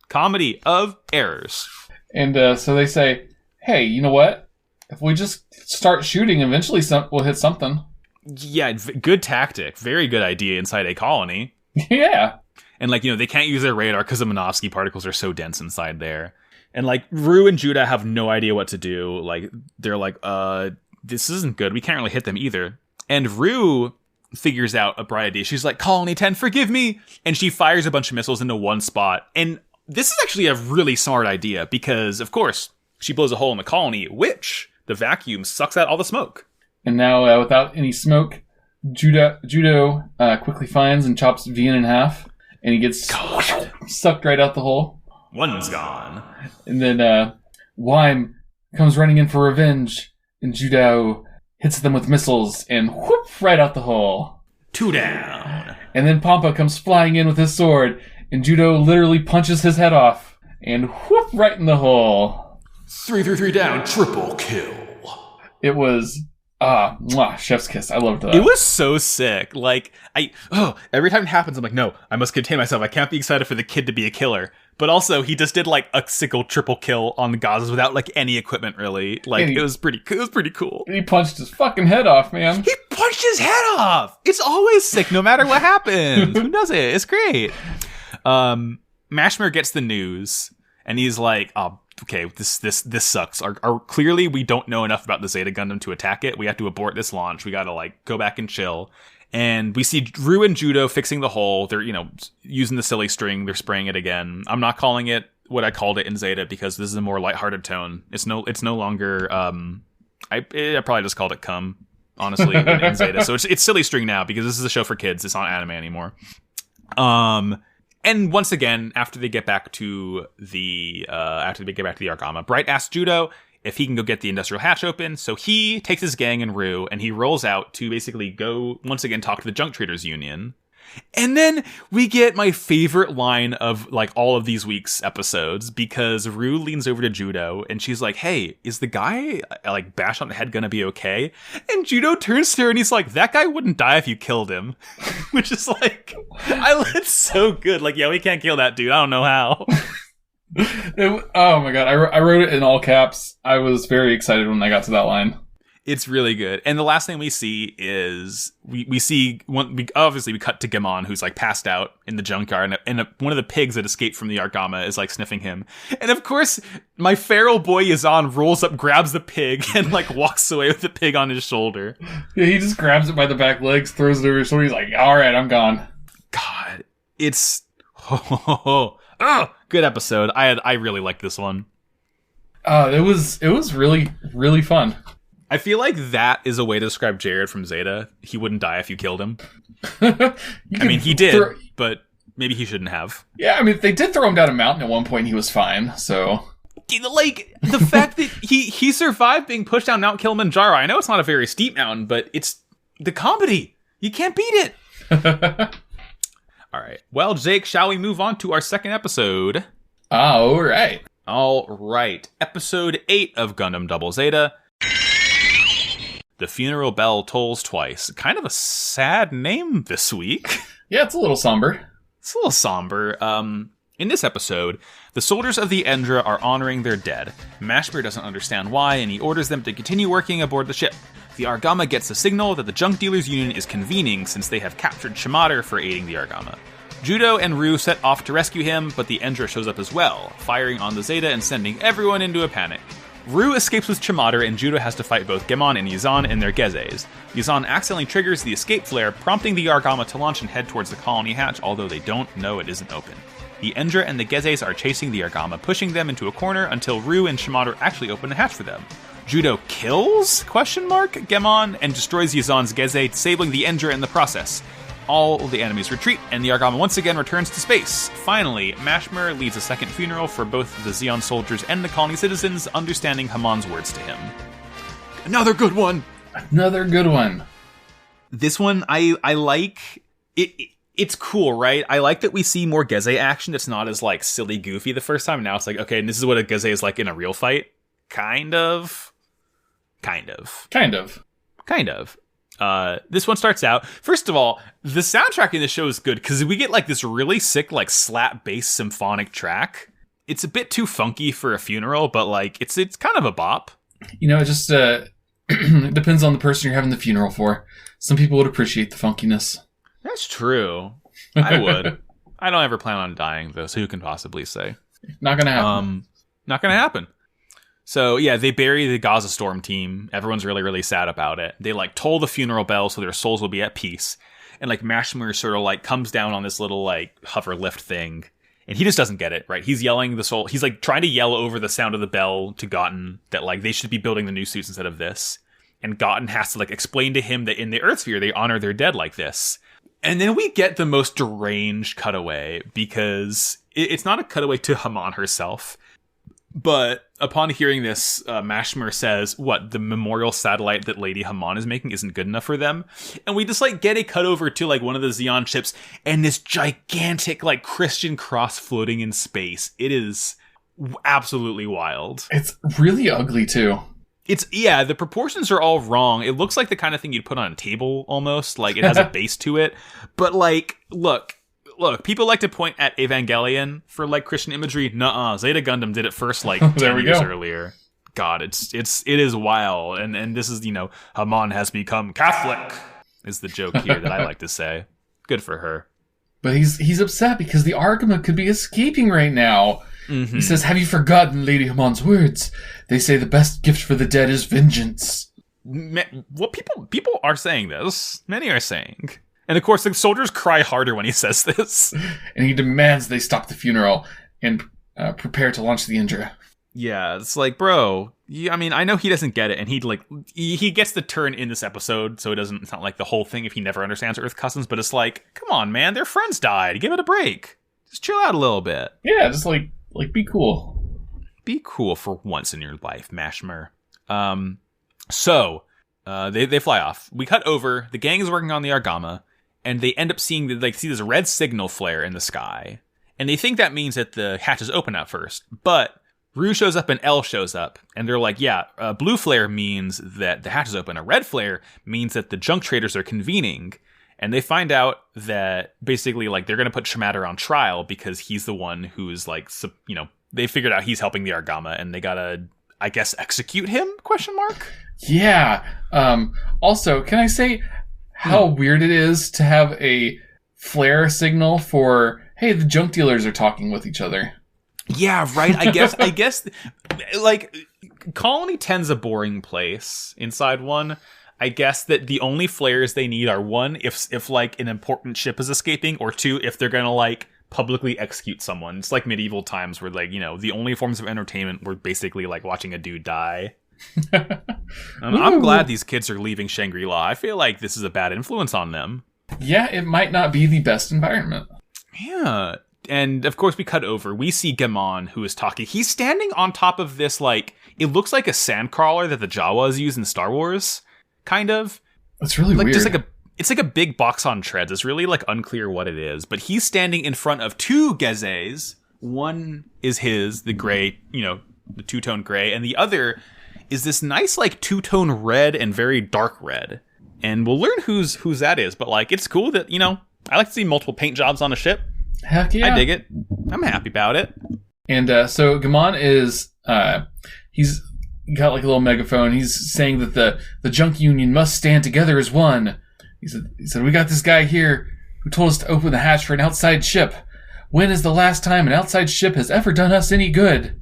S2: comedy of errors.
S1: And so they say, hey, you know what? If we just start shooting, eventually we'll hit something.
S2: Yeah, good tactic. Very good idea inside a colony.
S1: Yeah. And,
S2: like, you know, they can't use their radar because the Minovsky particles are so dense inside there. And, like, Rue and Judah have no idea what to do. Like, they're like, this isn't good. We can't really hit them either. And Rue figures out a bright idea. She's like, Colony 10, forgive me. And she fires a bunch of missiles into one spot. And this is actually a really smart idea because, of course, she blows a hole in the colony, which the vacuum sucks out all the smoke.
S1: And now, without any smoke, Judo quickly finds and chops Vian in half. And he gets sucked right out the hole.
S2: One's gone.
S1: And then Wyme comes running in for revenge. And Judo hits them with missiles and whoop, right out the hole.
S2: 2 down.
S1: And then Pampa comes flying in with his sword, and Judo literally punches his head off and whoop, right in the hole.
S2: 3 down, triple kill.
S1: It was chef's kiss. I loved that.
S2: It was so sick. Like every time it happens, I'm like, no, I must contain myself. I can't be excited for the kid to be a killer. But also, he just did like a single triple kill on the Gazas without like any equipment, really. Like it was pretty cool.
S1: He punched his fucking head off, man.
S2: He punched his head off. It's always sick, no matter what happens. Who does it? It's great. Mashmer gets the news, and he's like, "Oh, okay, this sucks. Clearly, we don't know enough about the Zeta Gundam to attack it. We have to abort this launch. We got to like go back and chill." And we see Rue and Judo fixing the hole. They're, you know, using the silly string. They're spraying it again. I'm not calling it what I called it in Zeta because this is a more lighthearted tone. It's no longer. I probably just called it cum, honestly, in Zeta. So it's silly string now because this is a show for kids. It's not anime anymore. And once again, after they get back to the Argama, Bright asks Judo if he can go get the industrial hatch open. So he takes his gang and Rue, and he rolls out to basically go once again talk to the Junk Traders Union. And then we get my favorite line of like all of these week's episodes because Rue leans over to Judo and she's like, "Hey, is the guy like bashed on the head gonna be okay?" And Judo turns to her and he's like, "That guy wouldn't die if you killed him," which is like, it's so good. Like, yeah, we can't kill that dude. I don't know how.
S1: Oh my god, I wrote it in all caps. I was very excited when I got to that line.
S2: It's really good. And the last thing we see is we see we cut to Gammon, who's like passed out in the junkyard, and one of the pigs that escaped from the Argama is like sniffing him. And of course, my feral boy Yazan rolls up, grabs the pig, and like walks away with the pig on his shoulder.
S1: Yeah, he just grabs it by the back legs, throws it over his shoulder. He's like, "All right, I'm gone."
S2: God, it's good episode. I really like this one.
S1: It was really, really fun.
S2: I feel like that is a way to describe Jared from Zeta. He wouldn't die if you killed him. I mean, he did, but maybe he shouldn't have.
S1: Yeah, I mean, they did throw him down a mountain at one point and he was fine, so...
S2: Like, the fact that he survived being pushed down Mount Kilimanjaro. I know it's not a very steep mountain, but it's the comedy. You can't beat it. All right. Well, Jake, shall we move on to our second episode?
S1: All right.
S2: All right. Episode 8 of Gundam Double Zeta. The funeral bell tolls twice. Kind of a sad name this week.
S1: Yeah, it's a little somber.
S2: It's a little somber. In this episode, the soldiers of the Endra are honoring their dead. Mashmer doesn't understand why, and he orders them to continue working aboard the ship. The Argama gets a signal that the Junk Dealers Union is convening since they have captured Shamater for aiding the Argama. Judo and Ryu set off to rescue him, but the Endra shows up as well, firing on the Zeta and sending everyone into a panic. Ryu escapes with Shamater, and Judo has to fight both Gammon and Yazan in their Gezes. Yazan accidentally triggers the escape flare, prompting the Argama to launch and head towards the colony hatch, although they don't know it isn't open. The Endra and the Gezes are chasing the Argama, pushing them into a corner until Ryu and Shamater actually open the hatch for them. Judo kills? Gammon, and destroys Yazan's Geze, disabling the Endra in the process. All the enemies retreat, and the Argama once again returns to space. Finally, Mashmer leads a second funeral for both the Zeon soldiers and the colony citizens, understanding Haman's words to him. Another good one!
S1: Another good one.
S2: This one, I like... It's cool, right? I like that we see more Geze action that's not as, like, silly goofy the first time. Now it's like, okay, and this is what a Geze is like in a real fight. Kind of. This one starts out. First of all, the soundtrack in the show is good because we get like this really sick, like slap bass symphonic track. It's a bit too funky for a funeral, but like it's kind of a bop.
S1: You know, it just it depends on the person you're having the funeral for. Some people would appreciate the funkiness.
S2: That's true. I would. I don't ever plan on dying though, so who can possibly say?
S1: Not gonna happen.
S2: Not gonna happen. So, yeah, they bury the Gaza Storm team. Everyone's really, really sad about it. They, like, toll the funeral bell so their souls will be at peace. And, like, Mashmer sort of, like, comes down on this little, like, hover lift thing. And he just doesn't get it, right? He's yelling the soul. He's, like, trying to yell over the sound of the bell to Gotten that, like, they should be building the new suits instead of this. And Gotten has to, like, explain to him that in the Earth Sphere, they honor their dead like this. And then we get the most deranged cutaway because it's not a cutaway to Haman herself. But upon hearing this, Mashmer says, what, the memorial satellite that Lady Haman is making isn't good enough for them? And we just, like, get a cut over to, like, one of the Zeon ships, and this gigantic, like, Christian cross floating in space. It is absolutely wild.
S1: It's really ugly, too.
S2: Yeah, the proportions are all wrong. It looks like the kind of thing you'd put on a table, almost. Like, it has a base to it. But, like, look, people like to point at Evangelion for, like, Christian imagery. Nuh-uh. Zeta Gundam did it first, like, 10 years earlier. God, it is wild. And this is, you know, Haman has become Catholic, is the joke here that I like to say. Good for her.
S1: But he's upset because the Argama could be escaping right now. Mm-hmm. He says, have you forgotten Lady Haman's words? They say the best gift for the dead is vengeance.
S2: Well, people are saying this. Many are saying. And of course, the soldiers cry harder when he says this.
S1: And he demands they stop the funeral and prepare to launch the Indra.
S2: Yeah, it's like, bro, I mean, I know he doesn't get it, and he gets the turn in this episode, so it's not like the whole thing if he never understands Earth customs, but it's like, come on, man, their friends died. Give it a break. Just chill out a little bit.
S1: Yeah, just like be cool.
S2: Be cool for once in your life, Mashmer. So they fly off. We cut over. The gang is working on the Argama, and they end up see this red signal flare in the sky, and they think that means that the hatch is open at first. But Rue shows up and L shows up, and they're like, yeah, a blue flare means that the hatch is open. A red flare means that the junk traders are convening. And they find out that basically, like, they're going to put Shamater on trial because he's the one who's, like, you know, they figured out he's helping the Argama, and they gotta, I guess, execute him, ?
S1: Yeah. Also, can I say how weird it is to have a flare signal for, hey, the junk dealers are talking with each other?
S2: Yeah, right. I guess, like, Colony 10's a boring place inside one. I guess that the only flares they need are, one, if like an important ship is escaping, or two, if they're gonna like publicly execute someone. It's like medieval times where, like, you know, the only forms of entertainment were basically like watching a dude die. I'm glad these kids are leaving Shangri-La. I feel like this is a bad influence on them.
S1: Yeah, it might not be the best environment.
S2: Yeah. And of course we cut over. We see Gammon, who is talking. He's standing on top of this, like, it looks like a sandcrawler that the Jawas use in Star Wars, kind of.
S1: It's really
S2: like,
S1: weird.
S2: Just like it's like a big box on treads. It's really like unclear what it is. But he's standing in front of two Gezes. One is his, the gray, you know, the two-tone gray, and the other is this nice, like, two-tone red and very dark red. And we'll learn whose that is, but, like, it's cool that, you know, I like to see multiple paint jobs on a ship.
S1: Heck yeah.
S2: I dig it. I'm happy about it.
S1: And so Gammon is, he's got, like, a little megaphone. He's saying that the junk union must stand together as one. He said, we got this guy here who told us to open the hatch for an outside ship. When is the last time an outside ship has ever done us any good?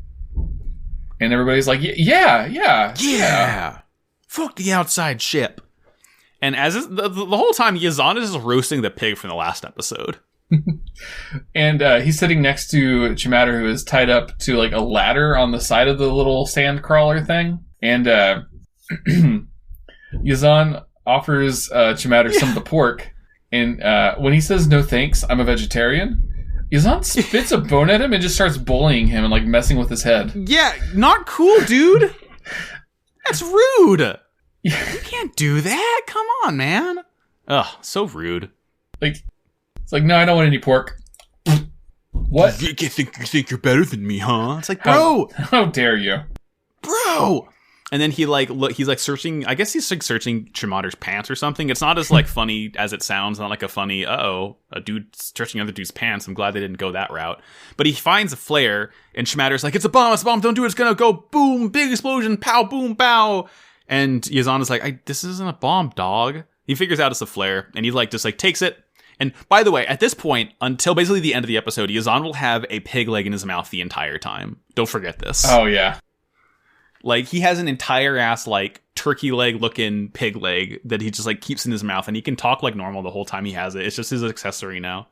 S1: And everybody's like, yeah.
S2: Fuck the outside ship. And as the whole time, Yazan is just roasting the pig from the last episode.
S1: And he's sitting next to Chimatter, who is tied up to, like, a ladder on the side of the little sand crawler thing. And Yazan offers Chimatter some of the pork. And when he says, no thanks, I'm a vegetarian, Yazan spits a bone at him and just starts bullying him and, like, messing with his head.
S2: Yeah, not cool, dude. That's rude. You can't do that. Come on, man. Ugh, so rude.
S1: Like, it's like, no, I don't want any pork. What?
S2: You think you're better than me, huh? It's like, bro.
S1: How dare you?
S2: Bro. And then he's like searching, I guess he's like searching Chimatter's pants or something. It's not as like funny as it sounds, not like a funny, a dude searching other dude's pants. I'm glad they didn't go that route. But he finds a flare, and Chimatter's like, it's a bomb, don't do it, it's gonna go boom, big explosion, pow, boom, pow. And Yazan is like, this isn't a bomb, dog. He figures out it's a flare, and he like just like takes it. And by the way, at this point, until basically the end of the episode, Yazan will have a pig leg in his mouth the entire time. Don't forget this.
S1: Oh, yeah.
S2: Like, he has an entire ass, like, turkey leg looking pig leg that he just, like, keeps in his mouth, and he can talk like normal the whole time he has it. It's just his accessory now.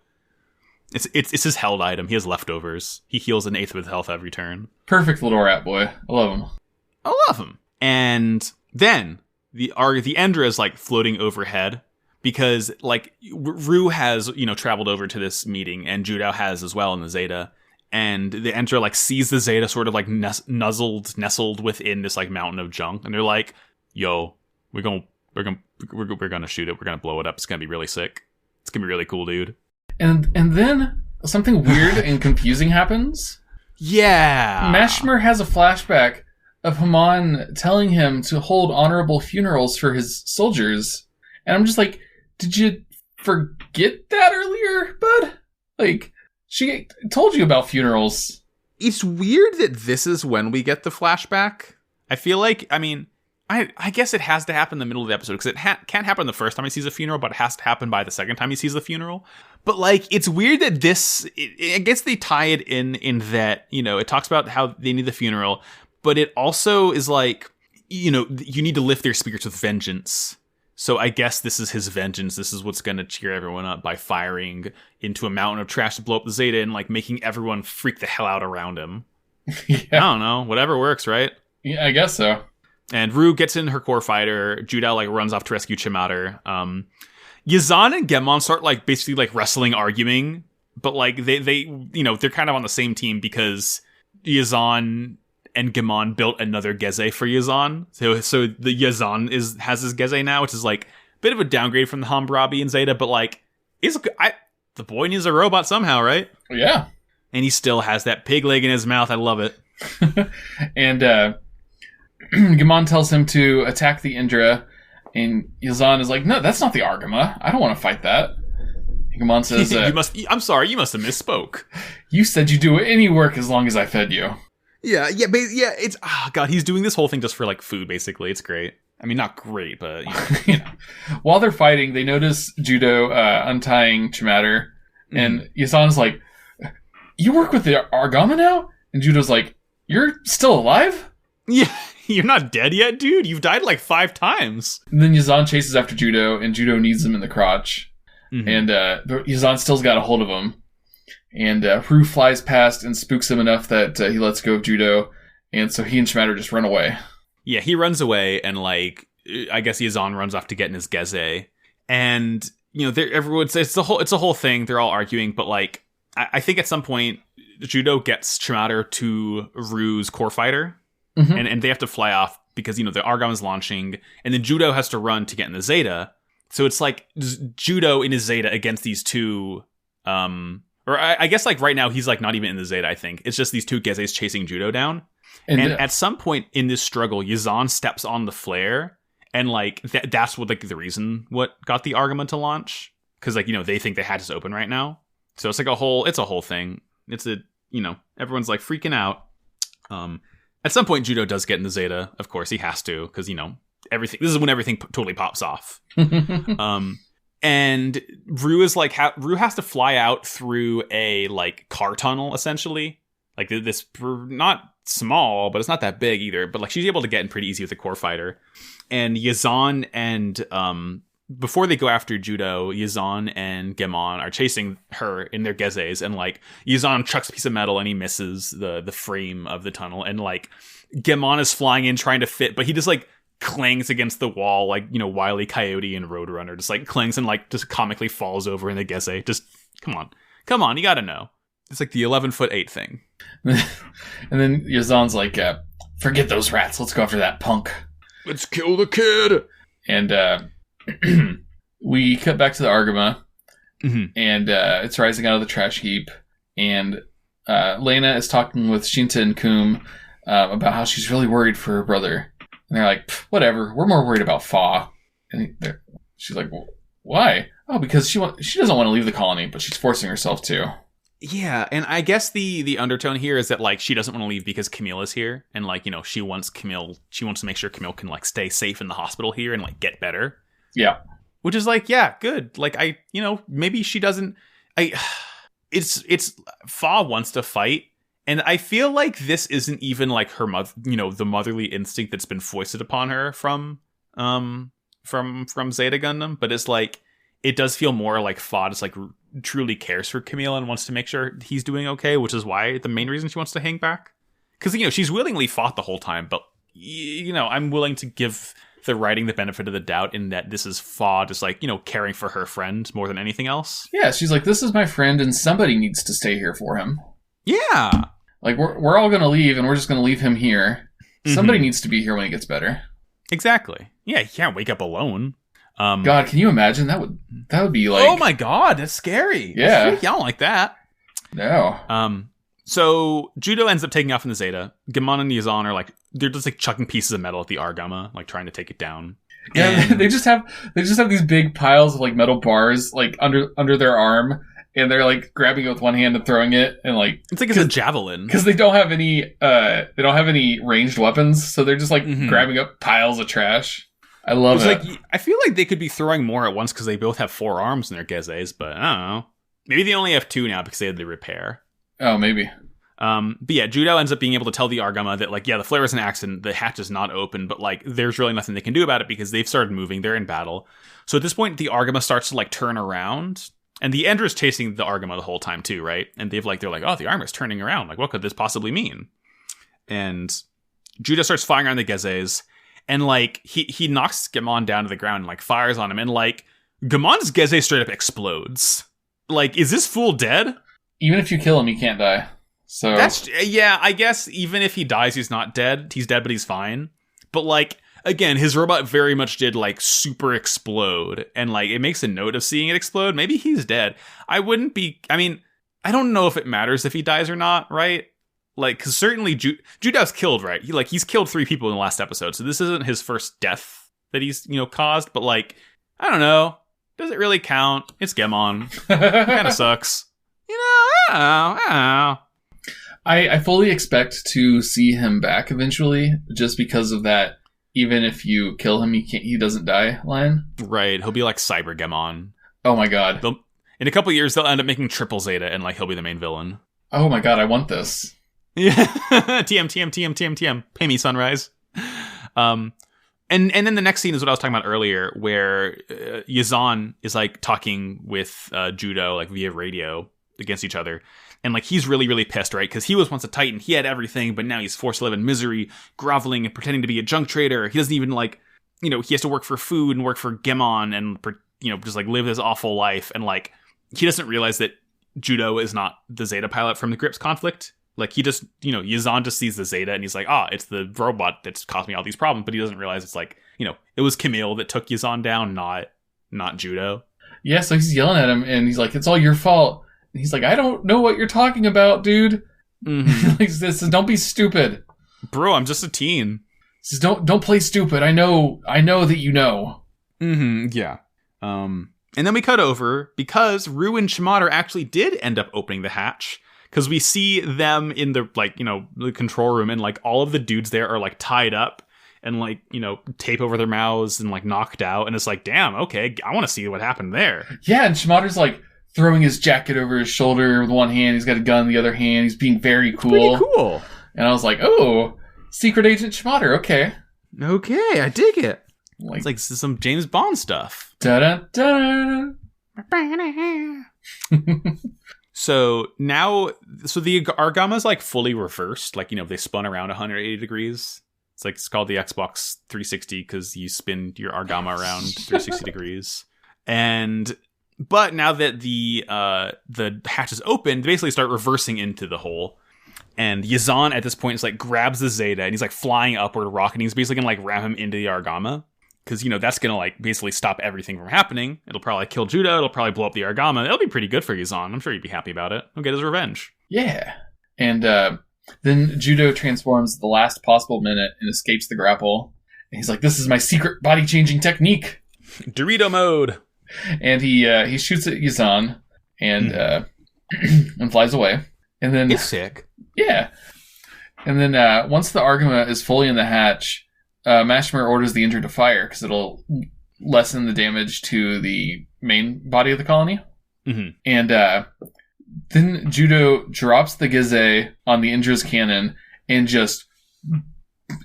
S2: It's his held item. He has leftovers. He heals an eighth of his health every turn.
S1: Perfect little rat boy. I love him.
S2: I love him. And then the Endra is, like, floating overhead because, like, Rue has, you know, traveled over to this meeting, and Judao has as well in the Zeta. And the Endra, like, sees the Zeta sort of, like, nestled within this, like, mountain of junk. And they're like, yo, we're gonna shoot it. We're gonna blow it up. It's gonna be really sick. It's gonna be really cool, dude.
S1: And then something weird and confusing happens.
S2: Yeah.
S1: Mashmer has a flashback of Haman telling him to hold honorable funerals for his soldiers. And I'm just like, did you forget that earlier, bud? Like, she told you about funerals.
S2: It's weird that this is when we get the flashback. I feel like, I mean, I guess it has to happen in the middle of the episode, because it can't happen the first time he sees a funeral, but it has to happen by the second time he sees the funeral. But, like, it's weird that I guess they tie it in that, you know, it talks about how they need the funeral, but it also is like, you know, you need to lift their spirits with vengeance. So I guess this is his vengeance. This is what's going to cheer everyone up by firing into a mountain of trash to blow up the Zeta and, like, making everyone freak the hell out around him. Yeah. I don't know. Whatever works, right?
S1: Yeah, I guess so.
S2: And Rue gets in her core fighter. Judao, like, runs off to rescue Chimatter. Yazan and Gammon start, like, basically, like, wrestling, arguing. But, like, they you know, they're kind of on the same team because Yazan and Gammon built another Geze for Yazan. So the Yazan has his Geze now, which is, like, a bit of a downgrade from the Hammurabi and Zeta, but, like, the boy needs a robot somehow, right?
S1: Yeah.
S2: And he still has that pig leg in his mouth. I love it.
S1: And Gammon tells him to attack the Indra, and Yazan is like, no, that's not the Argama. I don't want to fight that. And Gammon says,
S2: I'm sorry, you must have misspoke.
S1: You said you'd do any work as long as I fed you.
S2: Yeah, it's, God, he's doing this whole thing just for, like, food, basically. It's great. I mean, not great, but
S1: While they're fighting, they notice Judo untying Chimatter, and Yazan's like, "You work with the Argama now?" And Judo's like, "You're still alive?"
S2: Yeah, you're not dead yet, dude. You've died like 5 times.
S1: And then Yazan chases after Judo, and Judo knees him in the crotch. And Yazan still's got a hold of him. And Rue flies past and spooks him enough that he lets go of Judo. And so he and Chimatter just run away.
S2: Yeah, he runs away, and like, I guess Yazan runs off to get in his Geze. And, everyone's, it's a whole thing. They're all arguing, but like, I think at some point, Judo gets Chimatter to Rue's core fighter. And they have to fly off because, the Argama is launching, and then Judo has to run to get in the Zeta. So it's like Judo in his Zeta against these two, or I guess like right now he's like not even in the Zeta, I think. It's just these two Gezes chasing Judo down. And at some point in this struggle, Yazan steps on the flare, and like that's what like the reason what got the Argama to launch. Because like, they think they had this open right now. So it's like a whole thing. It's everyone's like freaking out. At some point, Judo does get in the Zeta. Of course, he has to, because, everything. This is when everything totally pops off. And Rue is like, Rue has to fly out through a like car tunnel, essentially. Like this, not small, but it's not that big either. But like she's able to get in pretty easy with the core fighter. And Yazan and before they go after Judo, Yazan and Gemon are chasing her in their Gezes, and like Yazan chucks a piece of metal and he misses the frame of the tunnel, and like Gemon is flying in trying to fit, but he just like clangs against the wall like, Wile E. Coyote and Roadrunner, just like clangs and like just comically falls over in the Geze. Just come on, you gotta know. It's like the 11'8" thing.
S1: And then Yazan's like, forget those rats, let's go after that punk.
S2: Let's kill the kid.
S1: And we cut back to the Argama, and it's rising out of the trash heap, and Lena is talking with Shinta and Kum about how she's really worried for her brother. And they're like, whatever, we're more worried about Fa. And she's like, well, why? Oh, because she doesn't want to leave the colony, but she's forcing herself to.
S2: Yeah, and I guess the undertone here is that like she doesn't want to leave because Camille is here, and like, she wants to make sure Camille can like stay safe in the hospital here and like get better.
S1: Yeah.
S2: Which is like, yeah, good. Like maybe she doesn't it's Fa wants to fight, and I feel like this isn't even like her mother, the motherly instinct that's been foisted upon her from Zeta Gundam, but it's like it does feel more like Fa just like truly cares for Camille and wants to make sure he's doing okay, which is why the main reason she wants to hang back. Because, she's willingly fought the whole time, but, I'm willing to give the writing the benefit of the doubt in that this is Fa just like, caring for her friend more than anything else.
S1: Yeah, she's like, this is my friend and somebody needs to stay here for him.
S2: Yeah.
S1: Like, we're all going to leave and we're just going to leave him here. Somebody needs to be here when he gets better.
S2: Exactly. Yeah, he can't wake up alone.
S1: God, can you imagine? That would be like...
S2: Oh my God, that's scary.
S1: Yeah.
S2: I don't like that.
S1: No.
S2: So Judo ends up taking off in the Zeta. Gemon and Yazan are like, they're just like chucking pieces of metal at the Argama, like trying to take it down.
S1: Yeah,
S2: And
S1: they just have these big piles of like metal bars like under their arm, and they're like grabbing it with one hand and throwing it, and like
S2: it's like it's a javelin
S1: because they don't have any ranged weapons, so they're just like grabbing up piles of trash. I love it.
S2: Like, I feel like they could be throwing more at once because they both have 4 arms in their Gezes, but I don't know. Maybe they only have 2 now because they had the repair.
S1: Oh, maybe.
S2: But yeah, Judo ends up being able to tell the Argama that, like, yeah, the flare is an accident, the hatch is not open, but, like, there's really nothing they can do about it because they've started moving, they're in battle. So at this point, the Argama starts to, like, turn around, and the Ender's chasing the Argama the whole time, too, right? And they're like, oh, the armor's turning around, like, what could this possibly mean? And Judo starts firing on the Gezes, and, like, he knocks Gemon down to the ground and, like, fires on him, and, like, Gamon's Geze straight up explodes. Like, is this fool dead?
S1: Even if you kill him, he can't die. So
S2: yeah, I guess even if he dies, he's not dead. He's dead, but he's fine. But, like, again, his robot very much did, like, super explode. And, like, it makes a note of seeing it explode. Maybe he's dead. I don't know if it matters if he dies or not, right? Like, because certainly Judo's killed, right? He's killed 3 people in the last episode. So this isn't his first death that he's, caused. But, like, I don't know. Does it really count? It's Gemon. Kind of sucks. I don't know.
S1: I fully expect to see him back eventually, just because of that even if you kill him, he doesn't die line.
S2: Right. He'll be like Cyber Gemon.
S1: Oh my god.
S2: In a couple years, they'll end up making Triple Zeta, and like he'll be the main villain.
S1: Oh my god, I want this.
S2: Yeah. TM. Pay me, Sunrise. And then the next scene is what I was talking about earlier, where Yazan is like talking with Judo like via radio against each other. And like he's really, really pissed, right? Because he was once a Titan. He had everything, but now he's forced to live in misery, groveling and pretending to be a junk trader. He doesn't even like, he has to work for food and work for Gemon and, just like live this awful life. And like, he doesn't realize that Judo is not the Zeta pilot from the Grips conflict. Like he just, Yazan just sees the Zeta and he's like, it's the robot that's caused me all these problems. But he doesn't realize it's like, it was Camille that took Yazan down, not Judo.
S1: Yeah, so he's yelling at him and he's like, it's all your fault. And he's like, I don't know what you're talking about, dude.
S2: Mm-hmm.
S1: Like, this is, don't be stupid.
S2: Bro, I'm just a teen.
S1: He says, don't play stupid. I know that you know.
S2: Mm-hmm, yeah. And then we cut over because Rue and Shimada actually did end up opening the hatch. Because we see them in the, the control room and, like, all of the dudes there are, like, tied up and, like, tape over their mouths and, like, knocked out. And it's like, damn, okay, I want to see what happened there.
S1: Yeah, and Shimada's, like, throwing his jacket over his shoulder with one hand. He's got a gun in the other hand. He's being very cool.
S2: Pretty cool.
S1: And I was like, oh, Secret Agent Shimada, okay.
S2: Okay, I dig it. It's like some James Bond stuff.
S1: Da-da-da.
S2: So now, the Argama's like fully reversed. Like, they spun around 180 degrees. It's called the Xbox 360 because you spin your Argama around 360 degrees. But now that the hatch is open, they basically start reversing into the hole. And Yazan at this point is like grabs the Zeta and he's like flying upward, rocketing. He's basically gonna like ram him into the Argama. Because, that's going to, like, basically stop everything from happening. It'll probably kill Judo. It'll probably blow up the Argama. It'll be pretty good for Yazan. I'm sure he'd be happy about it. He'll get his revenge.
S1: Yeah. And then Judo transforms the last possible minute and escapes the grapple. And he's like, this is my secret body-changing technique.
S2: Dorito mode.
S1: And he shoots at Yazan and and flies away. And then
S2: it's sick.
S1: Yeah. And then once the Argama is fully in the hatch, Mashmer orders the injured to fire because it'll lessen the damage to the main body of the colony.
S2: Mm-hmm.
S1: And then Judo drops the Gazé on the Indra's cannon and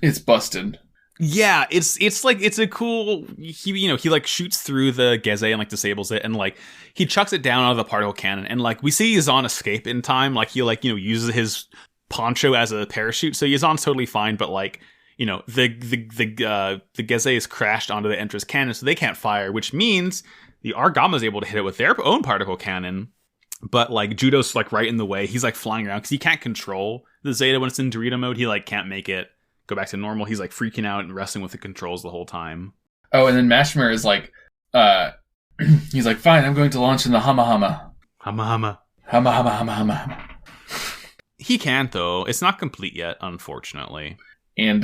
S1: it's busted.
S2: Yeah, it's like, it's a cool, he like shoots through the Gazé and like disables it and like he chucks it down out of the particle cannon and like we see Yazan escape in time. Like he uses his poncho as a parachute. So Yazan's totally fine, but like, the Gazé is crashed onto the Entra's cannon, so they can't fire, which means the Argama is able to hit it with their own particle cannon. But like Judo's like right in the way. He's like flying around because he can't control the Zeta when it's in Dorito mode. He like can't make it go back to normal. He's like freaking out and wrestling with the controls the whole time.
S1: Oh, and then Mashmer is like, he's like, fine, I'm going to launch in the Hamma-Hamma.
S2: Hamma-Hamma.
S1: Hamma-Hamma, Hamma-Hamma.
S2: He can't though. It's not complete yet, unfortunately. And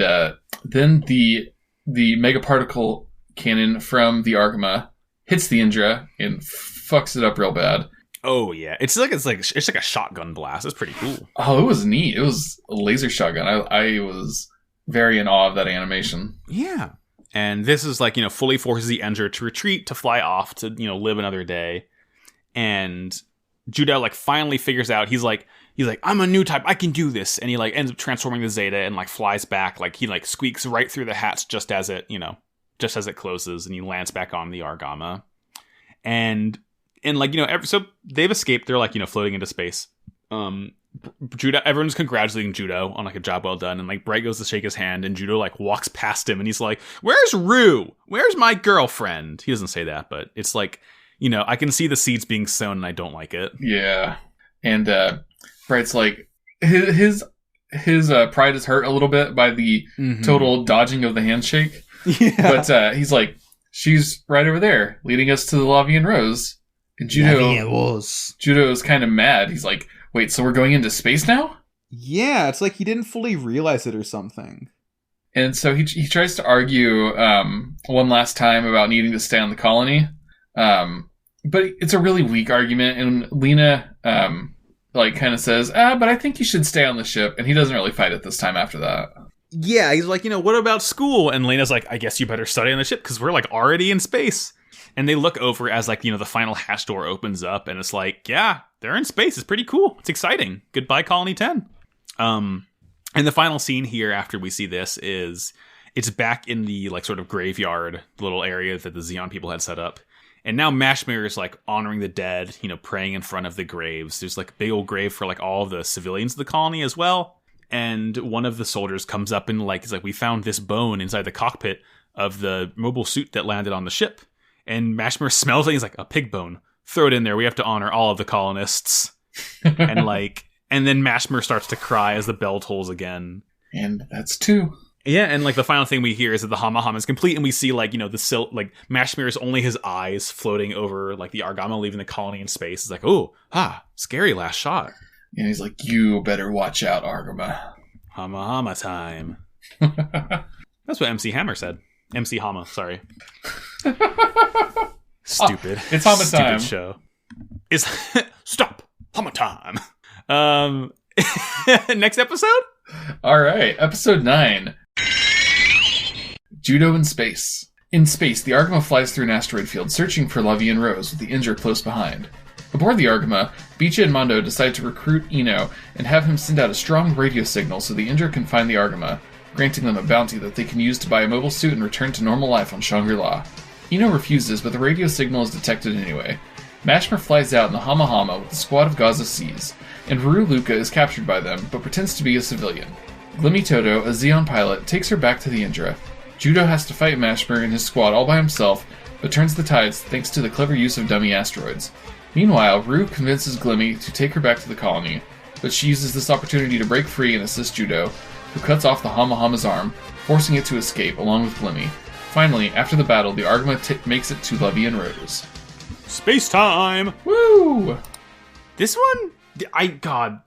S1: then the megaparticle cannon from the Argama hits the Indra and fucks it up real bad.
S2: Oh yeah, it's like a shotgun blast. It's pretty cool.
S1: Oh, it was neat. It was a laser shotgun. I was very in awe of that animation.
S2: Yeah, and this is like fully forces the Indra to retreat, to fly off, to live another day. And Judo like finally figures out he's like I'm a new type, I can do this, and he like ends up transforming the Zeta and like flies back, like he like squeaks right through the hatch just as it closes, and he lands back on the Argama. And like so they've escaped. They're like floating into space. Judo, everyone's congratulating Judo on like a job well done, and like Bright goes to shake his hand, and Judo like walks past him, and he's like, "Where's Rue? Where's my girlfriend?" He doesn't say that, but it's like I can see the seeds being sown, and I don't like it.
S1: Yeah, and Bright's like his pride is hurt a little bit by the total dodging of the handshake. Yeah. But he's like, she's right over there, leading us to the Lavian Rose. And Judo is kind of mad. He's like, wait, so we're going into space now?
S3: Yeah, it's like he didn't fully realize it or something.
S1: And so he tries to argue one last time about needing to stay on the colony. But it's a really weak argument. And Lena like kind of says, but I think you should stay on the ship. And he doesn't really fight it this time after that.
S2: Yeah, he's like, what about school? And Lena's like, I guess you better study on the ship because we're like already in space. And they look over as like, the final hatch door opens up and it's like, yeah, they're in space. It's pretty cool. It's exciting. Goodbye, Colony 10. And the final scene here after we see this is it's back in the like sort of graveyard little area that the Xeon people had set up. And now Mashmere is like honoring the dead, praying in front of the graves. There's like a big old grave for like all the civilians of the colony as well. And one of the soldiers comes up and like, is like, we found this bone inside the cockpit of the mobile suit that landed on the ship. And Mashmere smells it. He's like, a pig bone. Throw it in there. We have to honor all of the colonists. And then Mashmere starts to cry as the bell tolls again.
S1: And that's 2.
S2: Yeah, and like the final thing we hear is that the Hamma-Hamma is complete, and we see like Mashmere is only his eyes floating over like the Argama leaving the colony in space. It's like, scary last shot.
S1: And he's like, you better watch out, Argama.
S2: Hamma-Hamma time. That's what MC Hammer said. MC Hamma, sorry. Stupid.
S1: It's Hamma time.
S2: Stupid show. Stop. Hamma time. Next episode?
S1: All right, episode 9. Judo in space. In space, the Argama flies through an asteroid field, searching for Lovey and Rose, with the Indra close behind. Aboard the Argama, Beecha and Mondo decide to recruit Eno and have him send out a strong radio signal so the Indra can find the Argama, granting them a bounty that they can use to buy a mobile suit and return to normal life on Shangri-La. Eno refuses, but the radio signal is detected anyway. Mashmere flies out in the Hamma-Hamma with a squad of Gaza Seas, and Ruru Luca is captured by them, but pretends to be a civilian. Glimmy Toto, a Xeon pilot, takes her back to the Indra. Judo has to fight Mashmere and his squad all by himself, but turns the tides thanks to the clever use of dummy asteroids. Meanwhile, Ruru convinces Glimmy to take her back to the colony, but she uses this opportunity to break free and assist Judo, who cuts off the Hamma-Hamma's arm, forcing it to escape along with Glimmy. Finally, after the battle, the Argama makes it to Lovey and Rose.
S2: Space time!
S1: Woo!
S2: This one, the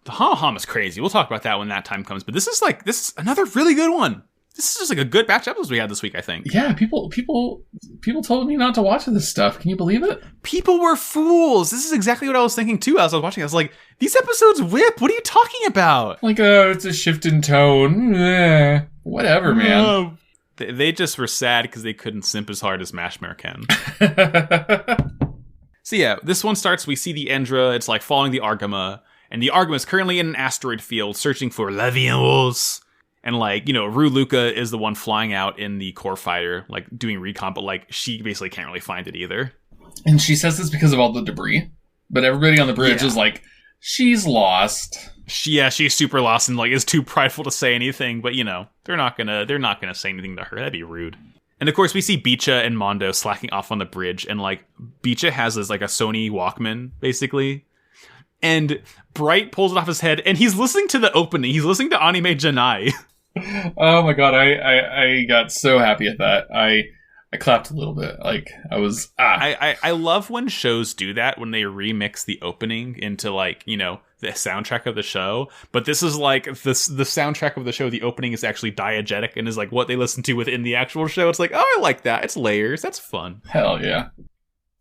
S2: Hamma-Hamma's crazy. We'll talk about that when that time comes. But this is another really good one. This is just like a good batch of episodes we had this week, I think.
S1: Yeah, people told me not to watch this stuff. Can you believe it?
S2: People were fools. This is exactly what I was thinking too as I was watching. I was like, these episodes whip. What are you talking about?
S1: Like, it's a shift in tone. Whatever, man.
S2: They just were sad because they couldn't simp as hard as Mashmere can. So yeah, this one starts, we see the Indra, it's like following the Argama, and the Argama is currently in an asteroid field searching for Lovey and Rose. And like, Ruru Luca is the one flying out in the core fighter, like doing recon, but like she basically can't really find it either.
S1: And she says this because of all the debris, but everybody on the bridge is like, she's lost.
S2: She's super lost and like is too prideful to say anything, but they're not gonna say anything to her. That'd be rude. And of course we see Beecha and Mondo slacking off on the bridge, and like Beecha has this like a Sony Walkman, basically. And Bright pulls it off his head and he's listening to the opening. He's listening to Anime Janai.
S1: Oh my god, I got so happy at that. I clapped a little bit. Like, I was...
S2: I love when shows do that, when they remix the opening into, like, the soundtrack of the show. But this is, like, the soundtrack of the show, the opening is actually diegetic and is, like, what they listen to within the actual show. It's like, oh, I like that. It's layers. That's fun.
S1: Hell yeah.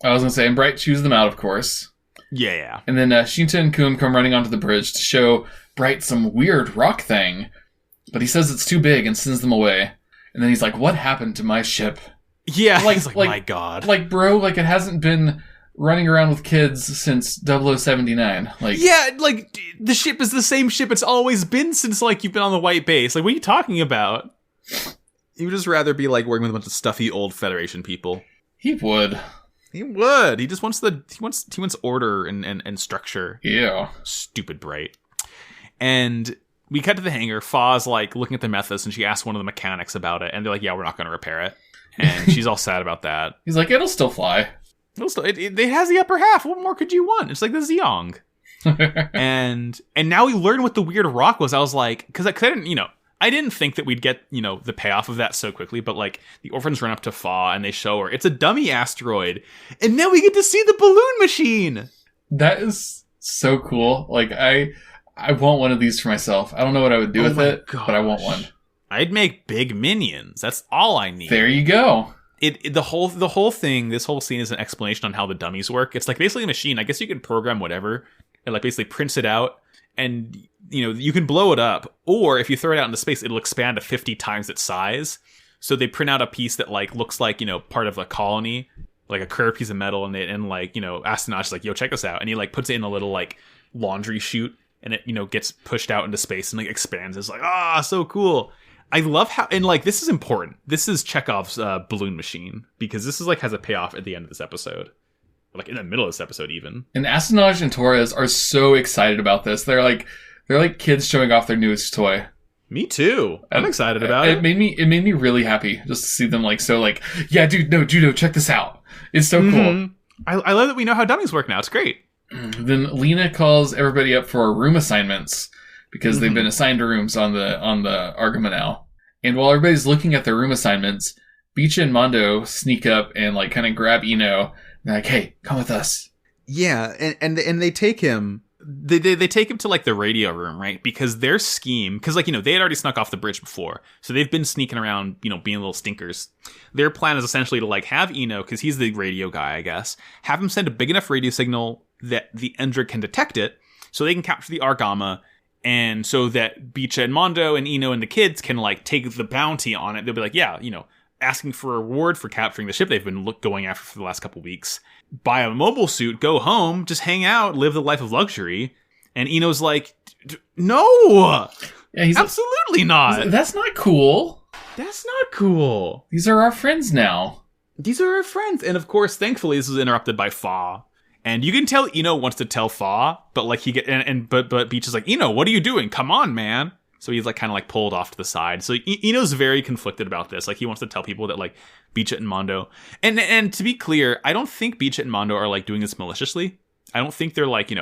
S1: I was gonna say, and Bright chews them out, of course.
S2: Yeah.
S1: And then Shinta and Kum come running onto the bridge to show Bright some weird rock thing. But he says it's too big and sends them away. And then he's like, what happened to my ship?
S2: Yeah, he's like, my god.
S1: Like, bro, like, it hasn't been running around with kids since 0079. Like,
S2: yeah, like, the ship is the same ship it's always been since, like, you've been on the white base. Like, what are you talking about? He would just rather be, like, working with a bunch of stuffy old Federation people.
S1: He would.
S2: He would. He just wants he wants order and structure.
S1: Yeah.
S2: Stupid Bright. And we cut to the hangar. Fa's, like, looking at the Methus, and she asks one of the mechanics about it. And they're like, yeah, we're not going to repair it. And she's all sad about that.
S1: He's like, it'll still fly.
S2: It has the upper half. What more could you want? It's like the Zeong. and now we learn what the weird rock was. I was like, because I didn't think that we'd get, the payoff of that so quickly. But like the orphans run up to Fa and they show her it's a dummy asteroid. And now we get to see the balloon machine.
S1: That is so cool. Like, I want one of these for myself. I don't know what I would do with it, but I want one.
S2: I'd make big minions. That's all I need.
S1: There you go.
S2: The whole thing, this whole scene is an explanation on how the dummies work. It's like basically a machine. I guess you can program whatever. It like basically prints it out, and you can blow it up, or if you throw it out into space, it'll expand to 50 times its size. So they print out a piece that like looks like, part of a colony, like a curved piece of metal, and astronauts like, yo, check this out. And he like puts it in a little like laundry chute, and it, gets pushed out into space and like expands. It's like, so cool. I love how, and like, this is important. This is Chekhov's balloon machine, because this is like has a payoff at the end of this episode. Like in the middle of this episode even.
S1: And Astanaj and Torres are so excited about this. They're like kids showing off their newest toy.
S2: Me too. I'm excited about it.
S1: It made me really happy just to see them like so like, yeah, dude, no, Judo, check this out. It's so cool.
S2: I love that we know how dummies work now. It's great.
S1: Then Lena calls everybody up for room assignments because they've been assigned to rooms on the Argama now. And while everybody's looking at their room assignments, Beecha and Mondo sneak up and like kind of grab Eno. They're like, hey, come with us.
S3: Yeah, and they take him.
S2: They take him to like the radio room, right? Because their scheme, because like, they had already snuck off the bridge before. So they've been sneaking around, being little stinkers. Their plan is essentially to like have Eno, because he's the radio guy, I guess, have him send a big enough radio signal that the Endra can detect it, so they can capture the Argama, and so that Beecha and Mondo and Eno and the kids can like take the bounty on it. They'll be like, yeah, asking for a reward for capturing the ship they've been going after for the last couple weeks. Buy a mobile suit, go home, just hang out, live the life of luxury. And Eno's like, no! Yeah, he's absolutely not!
S1: That's not cool.
S2: That's not cool.
S1: These are our friends now.
S2: These are our friends. And of course, thankfully, this is interrupted by Fa. And you can tell Eno wants to tell Fa, but like but Beach is like, Eno, what are you doing? Come on, man. So he's like kind of like pulled off to the side. So Eno's very conflicted about this. Like he wants to tell people that like Beecha and Mondo, and to be clear, I don't think Beecha and Mondo are like doing this maliciously. I don't think they're like,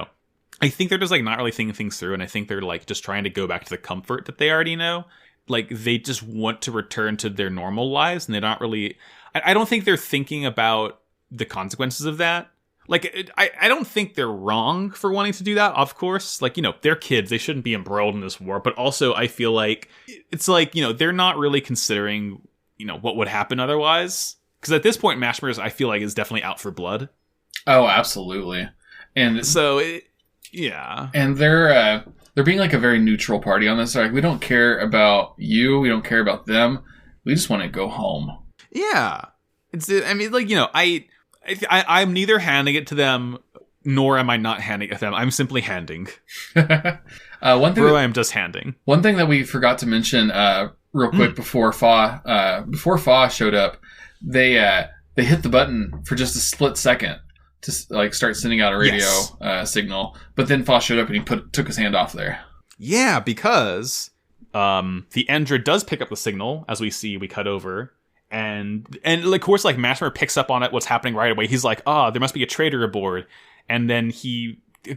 S2: I think they're just like not really thinking things through. And I think they're like just trying to go back to the comfort that they already know. Like they just want to return to their normal lives. And they're not really, I don't think they're thinking about the consequences of that. Like, I don't think they're wrong for wanting to do that, of course. Like, they're kids. They shouldn't be embroiled in this war. But also, I feel like it's like, they're not really considering, what would happen otherwise. Because at this point, Mashmers, I feel like, is definitely out for blood.
S1: Oh, absolutely. And
S2: so, yeah.
S1: And they're being like a very neutral party on this. They're like, we don't care about you. We don't care about them. We just want to go home.
S2: Yeah. I'm neither handing it to them, nor am I not handing it to them. I'm simply handing. I'm just handing.
S1: One thing that we forgot to mention real quick before Fa showed up, they hit the button for just a split second to like start sending out a radio signal. But then Fa showed up and he took his hand off there.
S2: Yeah, because the Endra does pick up the signal, as we cut over. And of course, like, Mashmer picks up on it, what's happening right away. He's like, there must be a traitor aboard. And then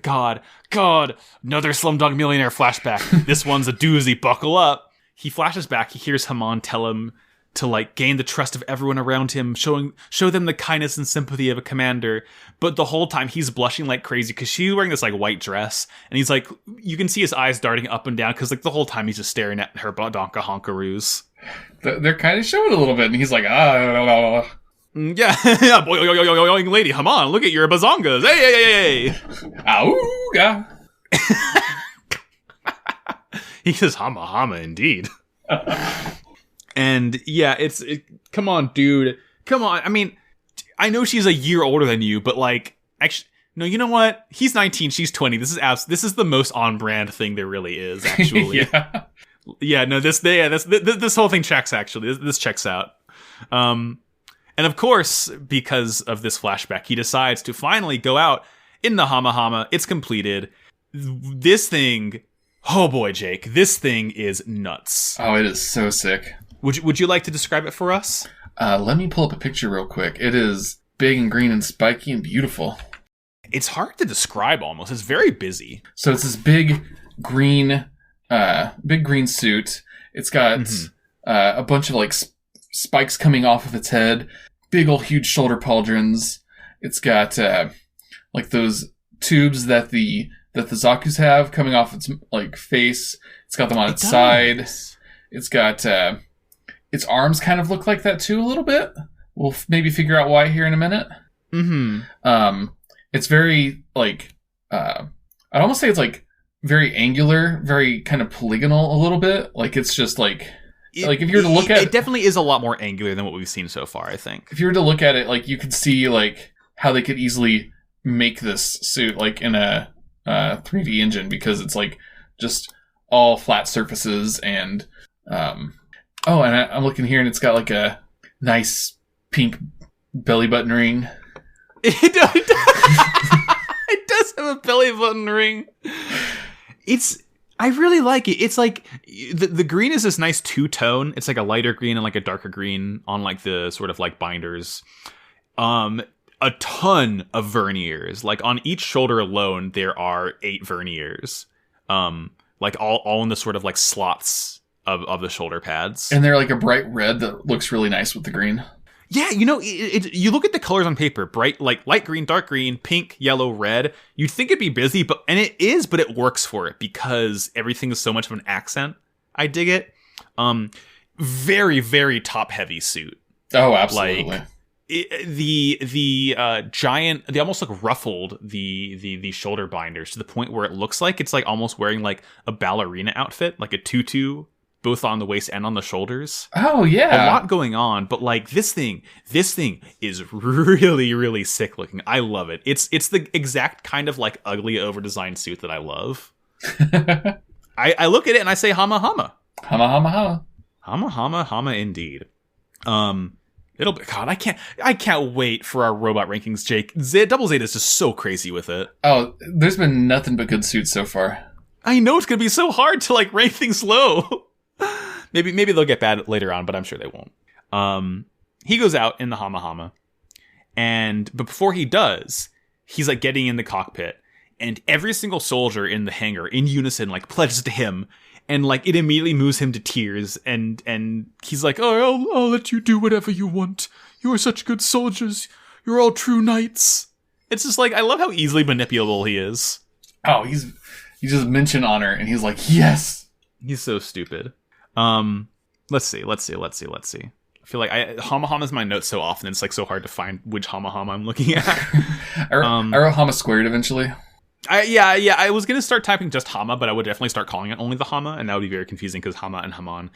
S2: God, another Slumdog Millionaire flashback. This one's a doozy, buckle up. He flashes back, he hears Haman tell him to, like, gain the trust of everyone around him, show them the kindness and sympathy of a commander. But the whole time, he's blushing like crazy, because she's wearing this, like, white dress. And he's like, you can see his eyes darting up and down, because, like, the whole time he's just staring at her badonka honkaroos.
S1: They're kind of showing a little bit, and he's like,
S2: Yeah, boy, Lady Haman, look at your bazongas. Hey.
S1: Auga.
S2: He says, Hamma-Hamma, indeed. And yeah, come on, dude. Come on. I mean, I know she's a year older than you, but like, actually, no, you know what? He's 19, she's 20. This is the most on-brand thing there really is, actually.
S1: Yeah.
S2: Yeah, no, this whole thing checks, actually. This checks out. And of course, because of this flashback, he decides to finally go out in the Hamma-Hamma. It's completed. This thing, oh boy, Jake, this thing is nuts.
S1: Oh, it is so sick.
S2: Would you like to describe it for us?
S1: Let me pull up a picture real quick. It is big and green and spiky and beautiful.
S2: It's hard to describe almost. It's very busy.
S1: So it's this big green suit. It's got a bunch of like spikes coming off of its head, big old huge shoulder pauldrons. It's got like those tubes that the Zaku's have coming off its like face. It's got them on its side. It's got its arms kind of look like that too a little bit. We'll maybe figure out why here in a minute.
S2: Mm-hmm.
S1: It's very like I'd almost say it's like very angular, very kind of polygonal a little bit. Like it's just like if you were to look at
S2: it, definitely is a lot more angular than what we've seen so far. I think
S1: if you were to look at it, like you could see like how they could easily make this suit like in a 3D engine because it's like just all flat surfaces and and I'm looking here and it's got like a nice pink belly button ring.
S2: It does have a belly button ring. I really like it. It's like the green is this nice two-tone. It's like a lighter green and like a darker green on like the sort of like binders. A ton of verniers. Like on each shoulder alone, there are 8 verniers. Like all in the sort of like slots of the shoulder pads.
S1: And they're like a bright red that looks really nice with the green.
S2: Yeah, you know, you look at the colors on paper, bright, like light green, dark green, pink, yellow, red. You'd think it'd be busy, and it is, but it works for it because everything is so much of an accent. I dig it. Very, very top heavy suit.
S1: Oh, absolutely.
S2: Like the giant, they almost look ruffled the shoulder binders to the point where it looks like it's like almost wearing like a ballerina outfit, like a tutu. Both on the waist and on the shoulders.
S1: Oh, yeah.
S2: A lot going on, but like this thing is really, really sick looking. I love it. It's the exact kind of like ugly over-designed suit that I love. I look at it and I say Hamma-Hamma.
S1: Hamma-Hamma.
S2: Hamma-Hamma indeed. It'll be, God, I can't wait for our robot rankings, Jake. Double Zeta is just so crazy with it.
S1: Oh, there's been nothing but good suits so far.
S2: I know it's going to be so hard to like rank things low. Maybe they'll get bad later on, but I'm sure they won't. He goes out in the Hamma-Hamma, but before he does, he's like getting in the cockpit, and every single soldier in the hangar in unison like pledges to him, and like it immediately moves him to tears, and he's like, "Oh, I'll let you do whatever you want. You are such good soldiers. You're all true knights." It's just like I love how easily manipulable he is.
S1: Oh, you just mention honor, and he's like, yes.
S2: He's so stupid. Let's see. I feel like Hamma-Hamma is my notes so often, it's like so hard to find which Hamma-Hamma I'm looking at.
S1: I wrote Hamma squared eventually.
S2: I was going to start typing just Hamma, but I would definitely start calling it only the Hamma, and that would be very confusing because Hamma and Haman,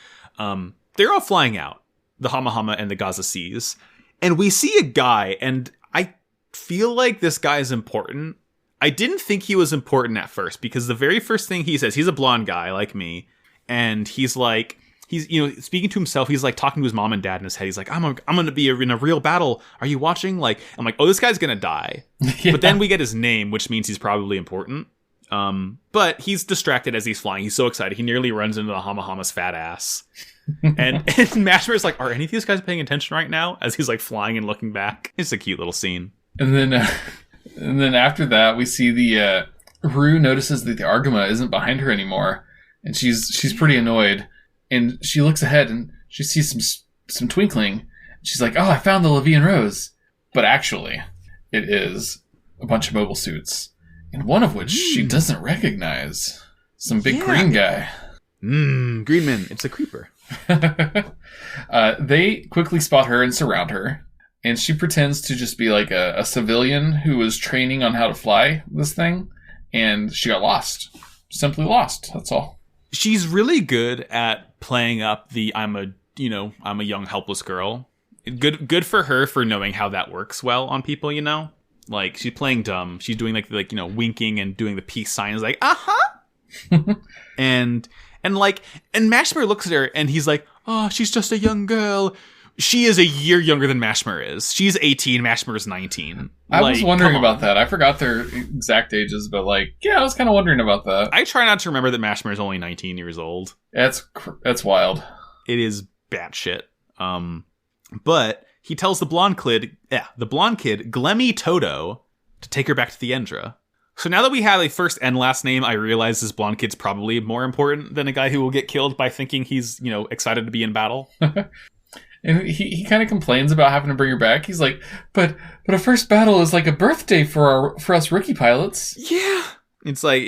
S2: they're all flying out, the Hamma-Hamma and the Gaza Seas, and we see a guy, and I feel like this guy is important. I didn't think he was important at first because the very first thing he says, he's a blonde guy like me, and he's speaking to himself. He's like talking to his mom and dad in his head. He's like, I'm going to be in a real battle. Are you watching? Like, I'm like, oh, this guy's going to die. Yeah. But then we get his name, which means he's probably important. But he's distracted as he's flying. He's so excited. He nearly runs into the Hamma-Hamma's fat ass. and Mashmer's like, are any of these guys paying attention right now? As he's like flying and looking back. It's a cute little scene.
S1: And then after that, we see the Rue notices that the Argama isn't behind her anymore. And she's pretty annoyed, and she looks ahead and she sees some twinkling. She's like, "Oh, I found the Levian Rose," but actually, it is a bunch of mobile suits, and one of which she doesn't recognize. Some big green guy.
S2: Greenman. It's a creeper.
S1: They quickly spot her and surround her, and she pretends to just be like a civilian who was training on how to fly this thing, and she got lost. Simply lost. That's all.
S2: She's really good at playing up the I'm a young helpless girl. Good for her for knowing how that works well on people, you know? Like she's playing dumb. She's doing like winking and doing the peace signs like, "Uh-huh." and Mashmer looks at her and he's like, "Oh, she's just a young girl." She is a year younger than Mashmer is. She's 18, Mashmer is 19.
S1: I was wondering about that. I forgot their exact ages, but I was kind of wondering about that.
S2: I try not to remember that Mashmer is only 19 years old.
S1: That's wild.
S2: It is batshit. But he tells the blonde kid, Glemmy Toto, to take her back to the Endra. So now that we have a first and last name, I realize this blonde kid's probably more important than a guy who will get killed by thinking he's, excited to be in battle.
S1: And he kind of complains about having to bring her back. He's like, but a first battle is like a birthday for us rookie pilots.
S2: Yeah. It's like,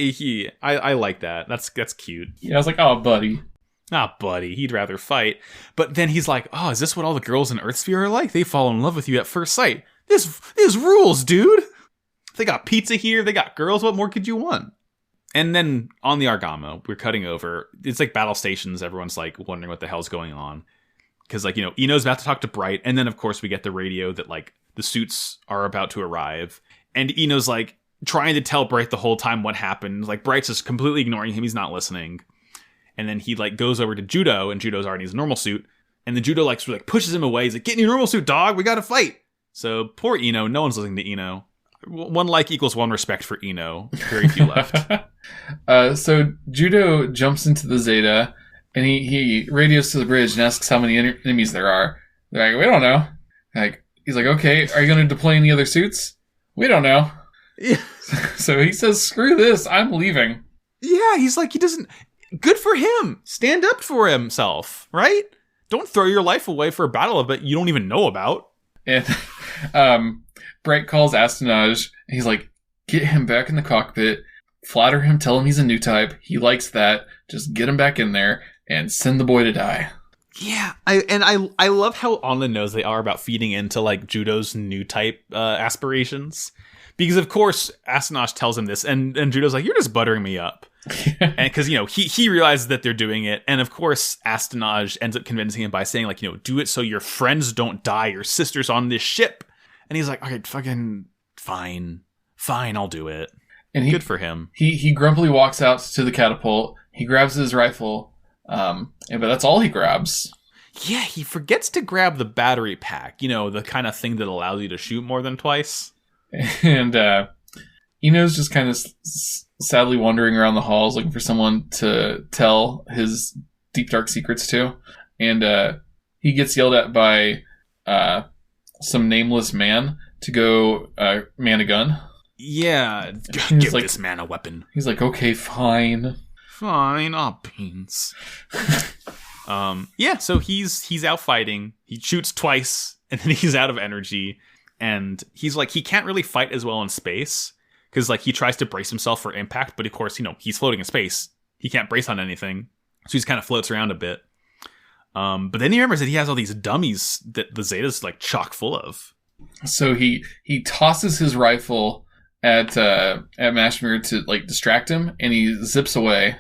S2: I like that. That's cute.
S1: Yeah, I was like, oh, buddy.
S2: Ah, buddy, he'd rather fight. But then he's like, oh, is this what all the girls in Earthsphere are like? They fall in love with you at first sight. This rules, dude. They got pizza here. They got girls. What more could you want? And then on the Argama, we're cutting over. It's like battle stations. Everyone's like wondering what the hell's going on. Because like, Ino's about to talk to Bright. And then of course we get the radio that like the suits are about to arrive. And Ino's like trying to tell Bright the whole time what happened. Like Bright's just completely ignoring him. He's not listening. And then he like goes over to Judo, and Judo's already in his normal suit. And then Judo like sort of like pushes him away. He's like, get in your normal suit, dog. We got to fight. So poor Ino. No one's listening to Ino. One like equals one respect for Ino. Very few left.
S1: So Judo jumps into the Zeta, and he radios to the bridge and asks how many enemies there are. They're like, we don't know. He's like, okay, are you going to deploy any other suits? We don't know.
S2: Yeah.
S1: So he says, screw this, I'm leaving.
S2: Yeah, he's like, he doesn't... Good for him. Stand up for himself, right? Don't throw your life away for a battle that you don't even know about.
S1: And Bright calls Astonage. He's like, get him back in the cockpit, flatter him, tell him he's a new type. He likes that. Just get him back in there and send the boy to die.
S2: Yeah, I love how on the nose they are about feeding into like Judo's new type aspirations. Because of course Astonage tells him this, and Judo's like, you're just buttering me up. And because he realizes that they're doing it, and of course Astonage ends up convincing him by saying like, do it so your friends don't die, your sister's on this ship. And he's like, okay, fucking fine, I'll do it. And good for him.
S1: He grumpily walks out to the catapult. He grabs his rifle, but that's all he grabs.
S2: Yeah, he forgets to grab the battery pack, the kind of thing that allows you to shoot more than twice.
S1: And Ino's just kind of sadly wandering around the halls looking for someone to tell his deep dark secrets to. And he gets yelled at by some nameless man to go man a gun.
S2: Yeah, give this man a weapon.
S1: He's like, okay, fine.
S2: Beans. Yeah, so he's out fighting. He shoots twice, and then he's out of energy. And he's like, he can't really fight as well in space. Because, like, he tries to brace himself for impact, but of course, he's floating in space. He can't brace on anything. So he just kind of floats around a bit. But then he remembers that he has all these dummies that the Zeta's, like, chock full of.
S1: So he tosses his rifle at Mashmir to, like, distract him, and he zips away.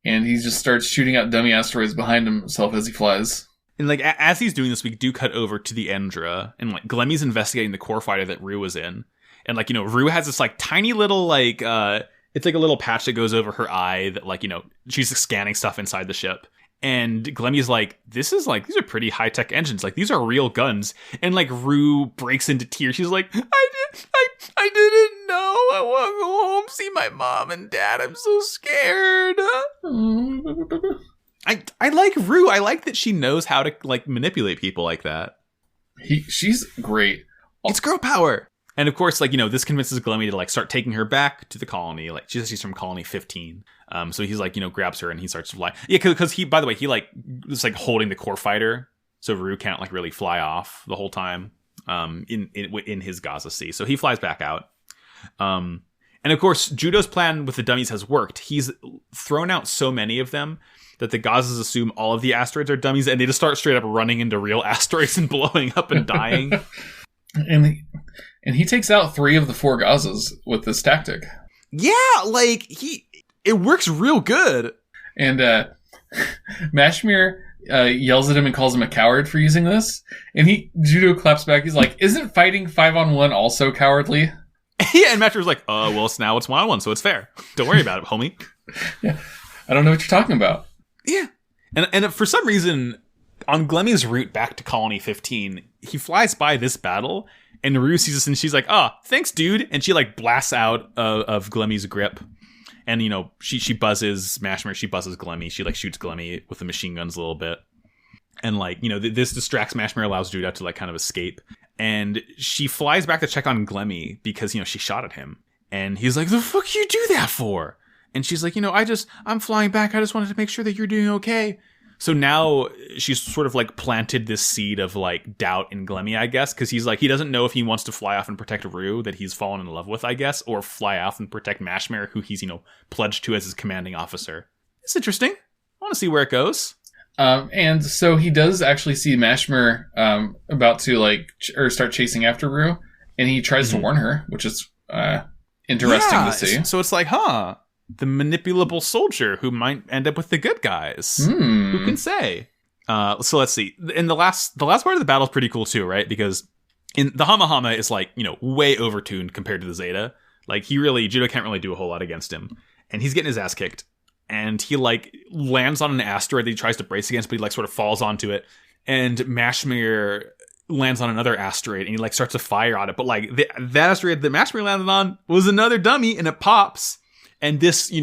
S1: And he just starts shooting out dummy asteroids behind himself as he flies.
S2: And, like, as he's doing this, we do cut over to the Endra, and, like, Glemmy's investigating the core fighter that Rue was in. And, like, Rue has this, like, tiny little, like, it's like a little patch that goes over her eye that, like, she's scanning stuff inside the ship. And Glemmy's like, these are pretty high-tech engines. Like, these are real guns. And, like, Rue breaks into tears. She's like, I didn't know. I want to go home, see my mom and dad. I'm so scared. I like Rue. I like that she knows how to, like, manipulate people like that.
S1: She's great.
S2: It's girl power. And of course, like, this convinces Glemmy to, like, start taking her back to the colony. Like, she says she's from Colony 15. So he's, like, grabs her and he starts to fly. Yeah, because he, by the way, he, like, was, like, holding the core fighter. So Rue can't, like, really fly off the whole time in his Gaza Sea. So he flies back out. And of course, Judo's plan with the dummies has worked. He's thrown out so many of them that the Gazas assume all of the asteroids are dummies, and they just start straight up running into real asteroids and blowing up and dying.
S1: And he takes out 3 of the 4 Gazas with this tactic.
S2: Yeah, like, it works real good.
S1: And Mashmir yells at him and calls him a coward for using this. And Judo claps back. He's like, isn't fighting 5-on-1 also cowardly?
S2: Yeah, and Mashmir's like, well, it's 1-on-1, so it's fair. Don't worry about it, homie.
S1: Yeah, I don't know what you're talking about.
S2: Yeah. And for some reason, on Glemmy's route back to Colony 15, he flies by this battle, and Rue sees this, and she's like, thanks, dude. And she, like, blasts out of Glemmy's grip. And, she buzzes Mashmir, she buzzes Glemmy. She, like, shoots Glemmy with the machine guns a little bit. And, like, this distracts Mashmir, allows Judah to, like, kind of escape. And she flies back to check on Glemmy because, she shot at him. And he's like, the fuck you do that for? And she's like, I'm flying back. I just wanted to make sure that you're doing okay. So now she's sort of, like, planted this seed of, like, doubt in Glemmy, I guess. Because he's like, he doesn't know if he wants to fly off and protect Rue that he's fallen in love with, I guess. Or fly off and protect Mashmir, who he's, pledged to as his commanding officer. It's interesting. I want to see where it goes.
S1: And so he does actually see Mashmir about to, like, start chasing after Rue. And he tries to warn her, which is interesting to see.
S2: So it's like, the manipulable soldier who might end up with the good guys. Who can say? So let's see. And the last part of the battle is pretty cool too, right? Because in the Hamma-Hamma is like, way overtuned compared to the Zeta. Like Judo can't really do a whole lot against him. And he's getting his ass kicked. And he like lands on an asteroid that he tries to brace against, but he like sort of falls onto it. And Mashmir lands on another asteroid and he like starts to fire on it. But like that asteroid that Mashmir landed on was another dummy and it pops. And this,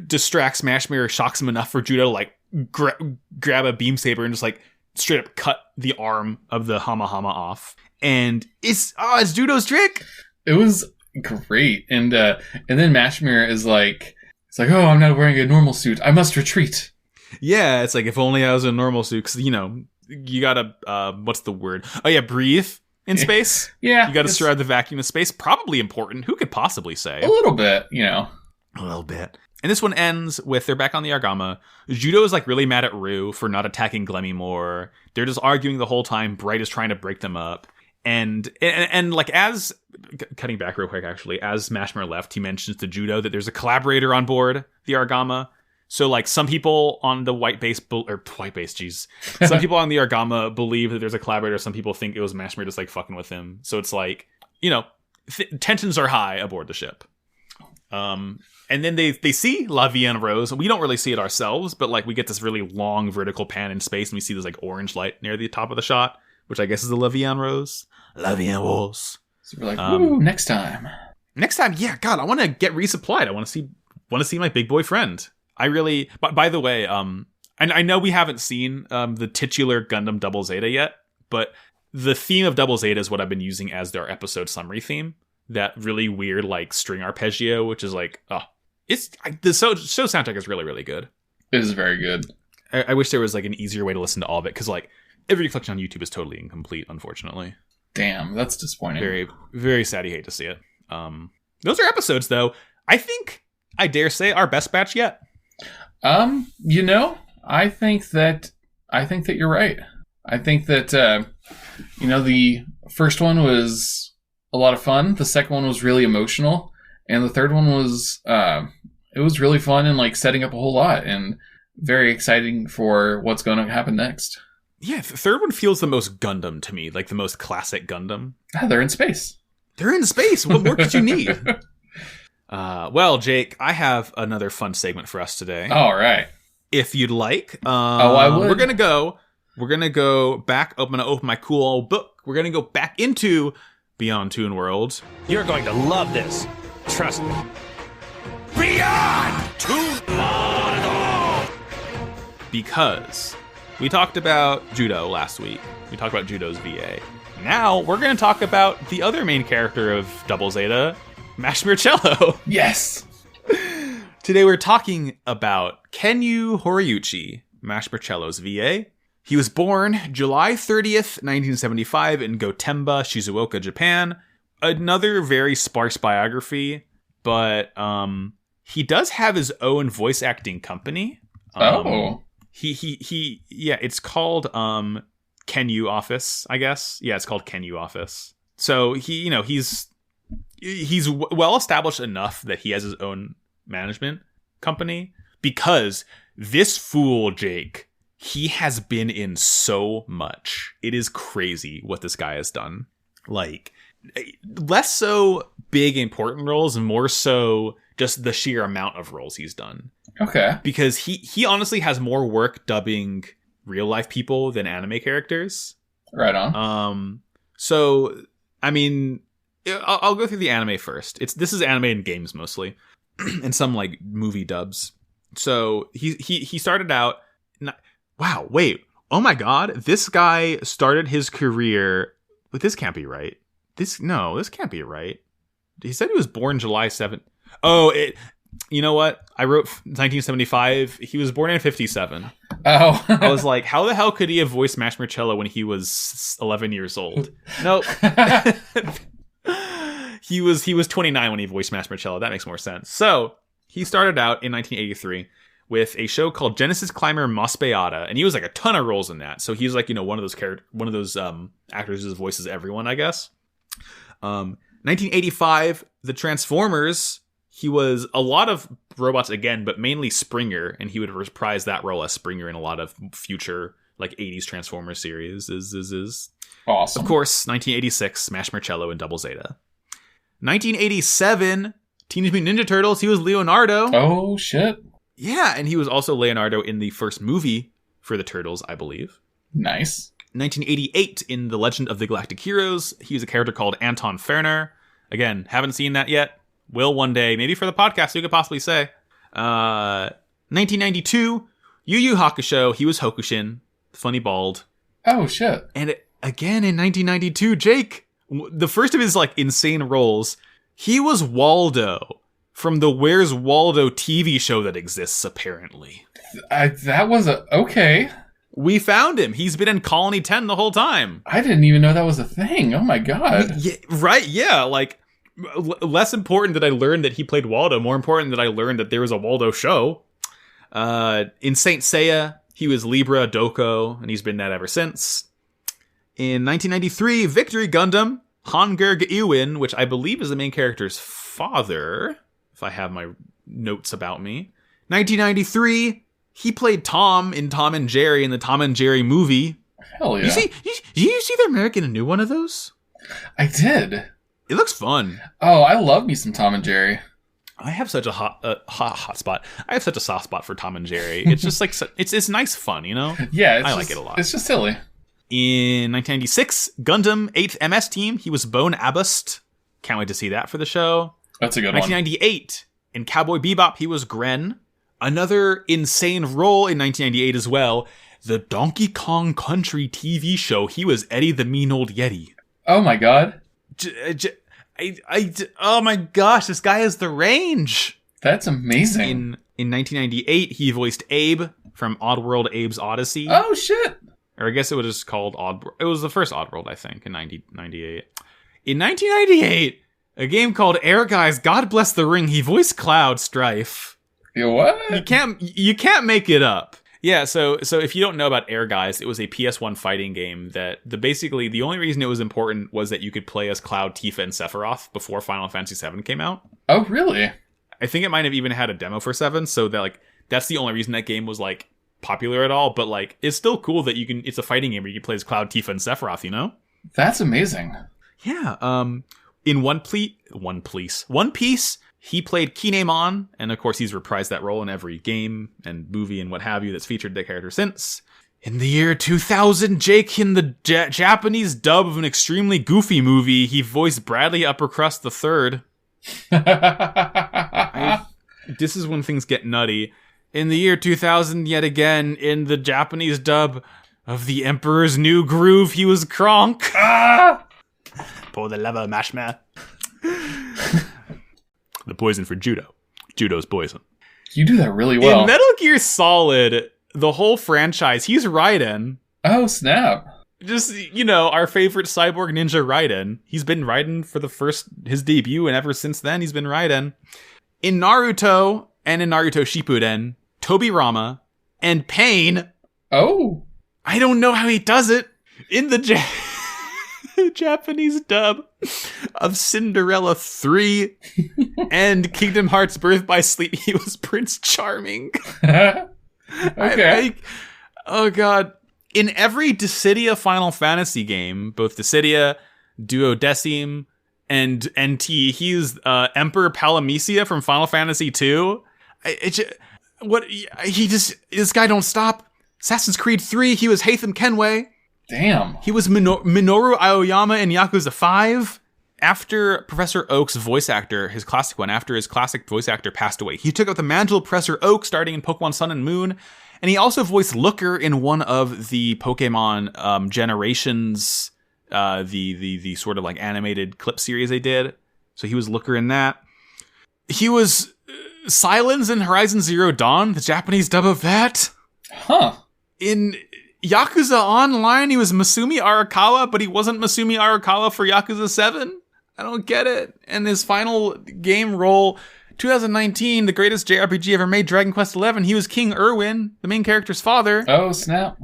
S2: distracts Mashmir, shocks him enough for Judo to like grab a beam saber and just like straight up cut the arm of the Hamma-Hamma off. And it's Judo's trick.
S1: It was great. And then Mashmir is like, oh, I'm not wearing a normal suit. I must retreat.
S2: Yeah, it's like, if only I was in a normal suit, because, you gotta, what's the word? Oh, yeah, breathe in space.
S1: Yeah.
S2: You gotta survive the vacuum of space. Probably important. Who could possibly say?
S1: A little bit,
S2: A little bit. And this one ends with they're back on the Argama. Judo is like really mad at Rue for not attacking Glemmy more. They're just arguing the whole time. Bright is trying to break them up. And like, as cutting back real quick, actually, as Mashmir left, he mentions to Judo that there's a collaborator on board the Argama. So like some people on the some people on the Argama believe that there's a collaborator. Some people think it was Mashmir just like fucking with him. So it's like, tensions are high aboard the ship. And then they see La Vie en Rose. We don't really see it ourselves, but like we get this really long vertical pan in space and we see this like orange light near the top of the shot, which I guess is the La Vie en Rose. La Vie en Rose.
S1: So we're like, ooh, next time.
S2: Next time, yeah, God, I want to get resupplied. I want to see my big boy friend. I really, by the way, and I know we haven't seen the titular Gundam Double Zeta yet, but the theme of Double Zeta is what I've been using as their episode summary theme. That really weird like string arpeggio, which is like, the show soundtrack is really, really good.
S1: It is very good.
S2: I wish there was like an easier way to listen to all of it, because like every reflection on YouTube is totally incomplete, unfortunately.
S1: Damn, that's disappointing.
S2: Very, very sad. You hate to see it. Those are episodes, though. I think I dare say our best batch yet.
S1: I think that you're right. I think that the first one was a lot of fun. The second one was really emotional, and the third one was it was really fun and like setting up a whole lot and very exciting for what's going to happen next.
S2: Yeah, the third one feels the most Gundam to me, like the most classic Gundam.
S1: They're in space.
S2: What more could you need? Well, Jake, I have another fun segment for us today.
S1: All right.
S2: If you'd like.
S1: I would.
S2: We're gonna go back. I'm gonna open my cool old book. We're gonna go back into Beyond Toon World.
S4: You're going to love this. Trust me. Beyond Toon World!
S2: Because we talked about Judo last week. We talked about Judo's VA. Now we're going to talk about the other main character of Double Zeta, Mashmir Cello.
S1: Yes.
S2: Today we're talking about Kenyu Horiyuchi, Mashmir Cello's VA. He was born July 30th, 1975 in Gotemba, Shizuoka, Japan. Another very sparse biography, but he does have his own voice acting company. It's called Kenyu Office, I guess. Yeah, it's called Kenyu Office. So he's well established enough that he has his own management company, because this fool, Jake, he has been in so much. It is crazy what this guy has done. Like, less so big important roles and more so just the sheer amount of roles he's done.
S1: Okay.
S2: Because he honestly has more work dubbing real life people than anime characters.
S1: Right on.
S2: So I mean, I'll go through the anime first. This is anime and games mostly, and some like movie dubs. So he started out. Wow, wait. Oh my God, this guy started his career. But this can't be right. This can't be right. He said he was born July 7th. Oh, you know what? I wrote 1975. He was born in 57.
S1: Oh.
S2: I was like, how the hell could he have voiced Mashmir Cello when he was 11 years old? Nope. He was 29 when he voiced Mashmir Cello. That makes more sense. So he started out in 1983 with a show called Genesis Climber Mos Beata, and he was like a ton of roles in that. So he's like, one of those actors who voices everyone, I guess. 1985, The Transformers. He was a lot of robots again, but mainly Springer, and he would reprise that role as Springer in a lot of future like 80s Transformers series. Is
S1: Awesome.
S2: Of course, 1986, Smash Marcello and Double Zeta. 1987, Teenage Mutant Ninja Turtles. He was Leonardo.
S1: Oh, shit.
S2: Yeah, and he was also Leonardo in the first movie for the Turtles, I believe.
S1: Nice.
S2: 1988, in The Legend of the Galactic Heroes, he was a character called Anton Ferner. Again, haven't seen that yet. Will one day, maybe for the podcast, who could possibly say. 1992, Yu Yu Hakusho, he was Hokushin, funny bald.
S1: Oh, shit.
S2: And again in 1992, Jake, the first of his like insane roles, he was Waldo from the Where's Waldo TV show that exists, apparently.
S1: That was okay.
S2: We found him. He's been in Colony 10 the whole time.
S1: I didn't even know that was a thing. Oh my god.
S2: Yeah, right, yeah, like, less important that I learned that he played Waldo, more important that I learned that there was a Waldo show. In Saint Seiya, he was Libra Doko, and he's been that ever since. In 1993, Victory Gundam, Hanger Geiwin, which I believe is the main character's father, if I have my notes about me. 1993, he played Tom in Tom and Jerry in the Tom and Jerry movie.
S1: Hell yeah.
S2: Did you see they're making a new one of those? I
S1: did.
S2: It looks fun.
S1: Oh, I love me some Tom and Jerry.
S2: I have such a hot spot. I have such a soft spot for Tom and Jerry. It's just like, it's nice fun, you know?
S1: Yeah,
S2: I like it a lot.
S1: It's just silly.
S2: In 1996, Gundam 8th MS Team, he was Bone Abust. Can't wait to see that for the show.
S1: That's a good
S2: 1998, in Cowboy Bebop, he was Gren. Another insane role in 1998 as well, the Donkey Kong Country TV show, he was Eddie the Mean Old Yeti.
S1: Oh my god.
S2: Oh my gosh, this guy has the range.
S1: That's amazing.
S2: In 1998, he voiced Abe from Oddworld Abe's Odyssey.
S1: Oh shit.
S2: Or I guess it was just called Oddworld. It was the first Oddworld, I think, in 1998. In 1998, a game called Air Guys God Bless the Ring, he voiced Cloud Strife.
S1: You what?
S2: You can't make it up. Yeah, so if you don't know about Air Guys, it was a PS1 fighting game that basically the only reason it was important was that you could play as Cloud, Tifa, and Sephiroth before Final Fantasy VII came out.
S1: Oh, really?
S2: I think it might have even had a demo for 7, so that like that's the only reason that game was like popular at all. But like it's still cool that it's a fighting game where you can play as Cloud, Tifa, and Sephiroth. You know?
S1: That's amazing.
S2: Yeah. In One Piece. He played Kinemon, and of course he's reprised that role in every game and movie and what have you that's featured the character since. In the year 2000, Jake, in the Japanese dub of an extremely goofy movie, he voiced Bradley Uppercrust III. This is when things get nutty. In the year 2000, yet again, in the Japanese dub of The Emperor's New Groove, he was Kronk. Pull the lever, Mashma. The poison for Judo. Judo's poison.
S1: You do that really well.
S2: In Metal Gear Solid, the whole franchise, he's Raiden.
S1: Oh, snap.
S2: Just, our favorite cyborg ninja Raiden. He's been Raiden for his debut, and ever since then, he's been Raiden. In Naruto, and in Naruto Shippuden, Tobirama, and Pain.
S1: Oh.
S2: I don't know how he does it. In the Japanese dub of Cinderella 3 and Kingdom Hearts Birth by Sleep, he was Prince Charming.
S1: Okay.
S2: Oh god. In every Dissidia Final Fantasy game, both Dissidia, Duodecim, and NT, he's Emperor Palamecia from Final Fantasy 2. This guy don't stop. Assassin's Creed 3, he was Hatham Kenway.
S1: Damn.
S2: He was Minoru Aoyama in Yakuza 5. After Professor Oak's voice actor, his classic one, after his classic voice actor passed away, he took up the mantle of Professor Oak starting in Pokemon Sun and Moon. And he also voiced Looker in one of the Pokemon Generations, the sort of like animated clip series they did. So he was Looker in that. He was Silence in Horizon Zero Dawn, the Japanese dub of that.
S1: Huh.
S2: In Yakuza Online, he was Masumi Arakawa, but he wasn't Masumi Arakawa for Yakuza 7. I don't get it. And his final game role, 2019, the greatest JRPG ever made, Dragon Quest XI, he was King Irwin, the main character's father.
S1: Oh, snap.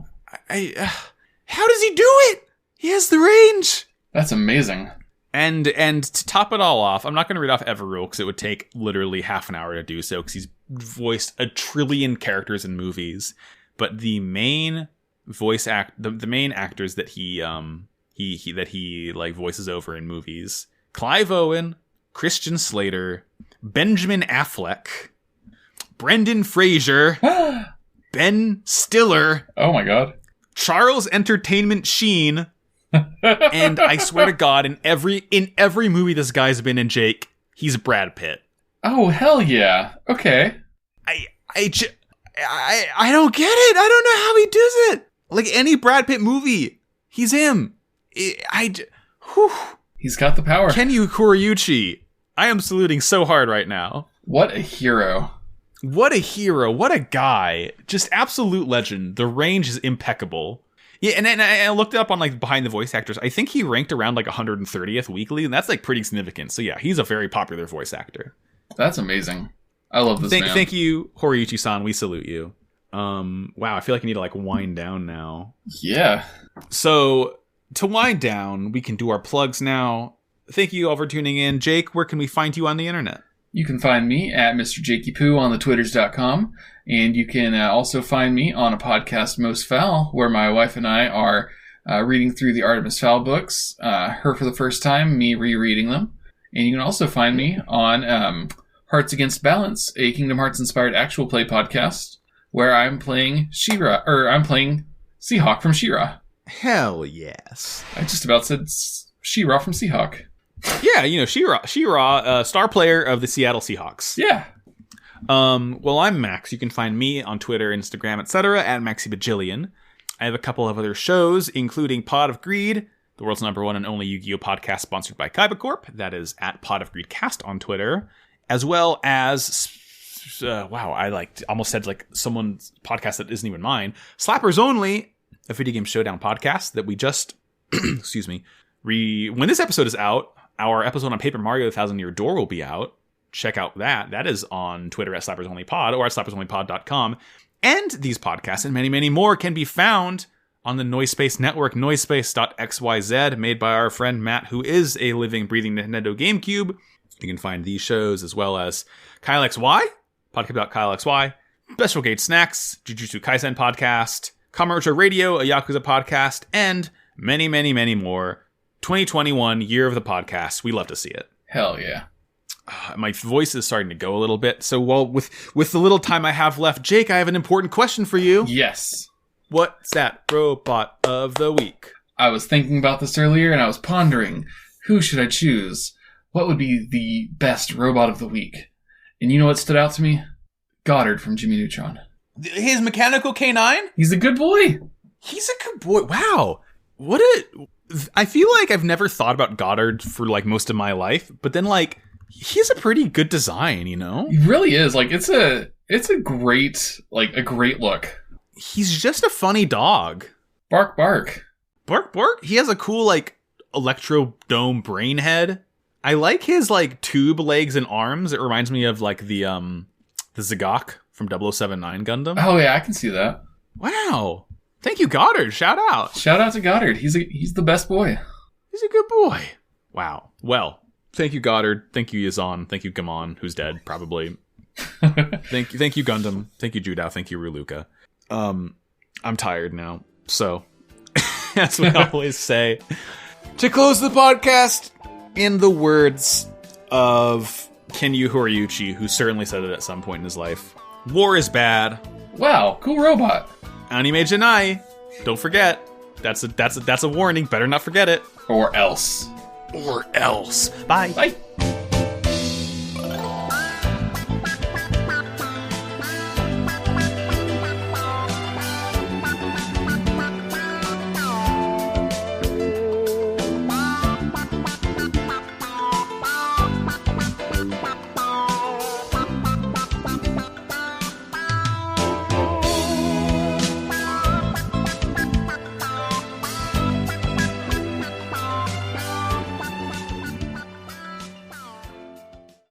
S2: How does he do it? He has the range.
S1: That's amazing.
S2: And to top it all off, I'm not going to read off every rule because it would take literally half an hour to do so because he's voiced a trillion characters in movies. But the main the main actors that he like voices over in movies: Clive Owen, Christian Slater, Benjamin Affleck, Brendan Fraser, Ben Stiller.
S1: Oh my god.
S2: Charles Entertainment Sheen. And I swear to God, in every movie this guy's been in, Jake, he's Brad Pitt.
S1: Oh hell yeah. Okay.
S2: I don't get it. I don't know how he does it. Like any Brad Pitt movie, he's him.
S1: He's got the power.
S2: Kenyu Kuriyuchi. I am saluting so hard right now.
S1: What a hero.
S2: What a hero. What a guy. Just absolute legend. The range is impeccable. Yeah, and I looked it up on like behind the voice actors. I think he ranked around like 130th weekly, and that's like pretty significant. So yeah, he's a very popular voice actor.
S1: That's amazing. I love this man.
S2: Thank you, Horiyuchi-san. We salute you. Wow, I feel like I need to like wind down now.
S1: Yeah.
S2: So to wind down, we can do our plugs now. Thank you all for tuning in. Jake, where can we find you on the internet?
S1: You can find me at Mr. Jakey Poo on the Twitters.com. And you can also find me on a podcast, Most Foul, where my wife and I are reading through the Artemis Fowl books. Her for the first time, me rereading them. And you can also find me on Hearts Against Balance, a Kingdom Hearts-inspired actual play podcast, where I'm playing I'm playing Seahawk from She-Ra.
S2: Hell yes.
S1: I just about said She-Ra from Seahawk.
S2: Yeah, you know, She-Ra, star player of the Seattle Seahawks.
S1: Yeah.
S2: Well, I'm Max. You can find me on Twitter, Instagram, etc. at MaxyBajillion. I have a couple of other shows, including Pod of Greed, the world's #1 and only Yu-Gi-Oh! Podcast sponsored by Kaiba Corp. That is at Pod of Greed Cast on Twitter. As well as, I almost said like someone's podcast that isn't even mine. Slappers Only, a video game showdown podcast that we just, excuse me, when this episode is out, our episode on Paper Mario: The Thousand Year Door will be out. Check out that. That is on Twitter at SlappersOnlyPod or at SlappersOnlyPod.com. And these podcasts and many, many more can be found on the Noisepace Network, Noisepace.xyz, made by our friend Matt, who is a living, breathing Nintendo GameCube. You can find these shows as well as Kyle XY, podcast.KyleXY, Special Gate Snacks, Jujutsu Kaisen Podcast, Kamurocho Radio, a Yakuza podcast, and many, many, many more. 2021, year of the podcast. We love to see it.
S1: Hell yeah.
S2: My voice is starting to go a little bit. So, well, with the little time I have left, Jake, I have an important question for you.
S1: Yes.
S2: What's that robot of the week?
S1: I was thinking about this earlier, and I was pondering, who should I choose? What would be the best robot of the week? And you know what stood out to me? Goddard from Jimmy Neutron.
S2: His mechanical canine?
S1: He's a good boy.
S2: He's a good boy. Wow. I feel like I've never thought about Goddard for like most of my life, but then like he's a pretty good design, you know?
S1: He really is. Like it's a great look.
S2: He's just a funny dog.
S1: Bark bark.
S2: Bark bark. He has a cool like electro dome brain head. I like his like tube legs and arms. It reminds me of like the Zagok from 079 Gundam.
S1: Oh yeah, I can see that.
S2: Wow. Thank you, Goddard. Shout out.
S1: Shout out to Goddard. He's the best boy.
S2: He's a good boy. Wow. Well, thank you, Goddard. Thank you, Yazan. Thank you, Gamon, who's dead, probably. Thank you, Gundam. Thank you, Judao. Thank you, Ruluka. I'm tired now. So, as we always say, to close the podcast, in the words of Kenyu Horiyuchi, who certainly said it at some point in his life, war is bad.
S1: Wow, cool robot.
S2: Anime Janai. Don't forget. That's a warning. Better not forget it.
S1: Or else.
S2: Bye.
S1: Bye.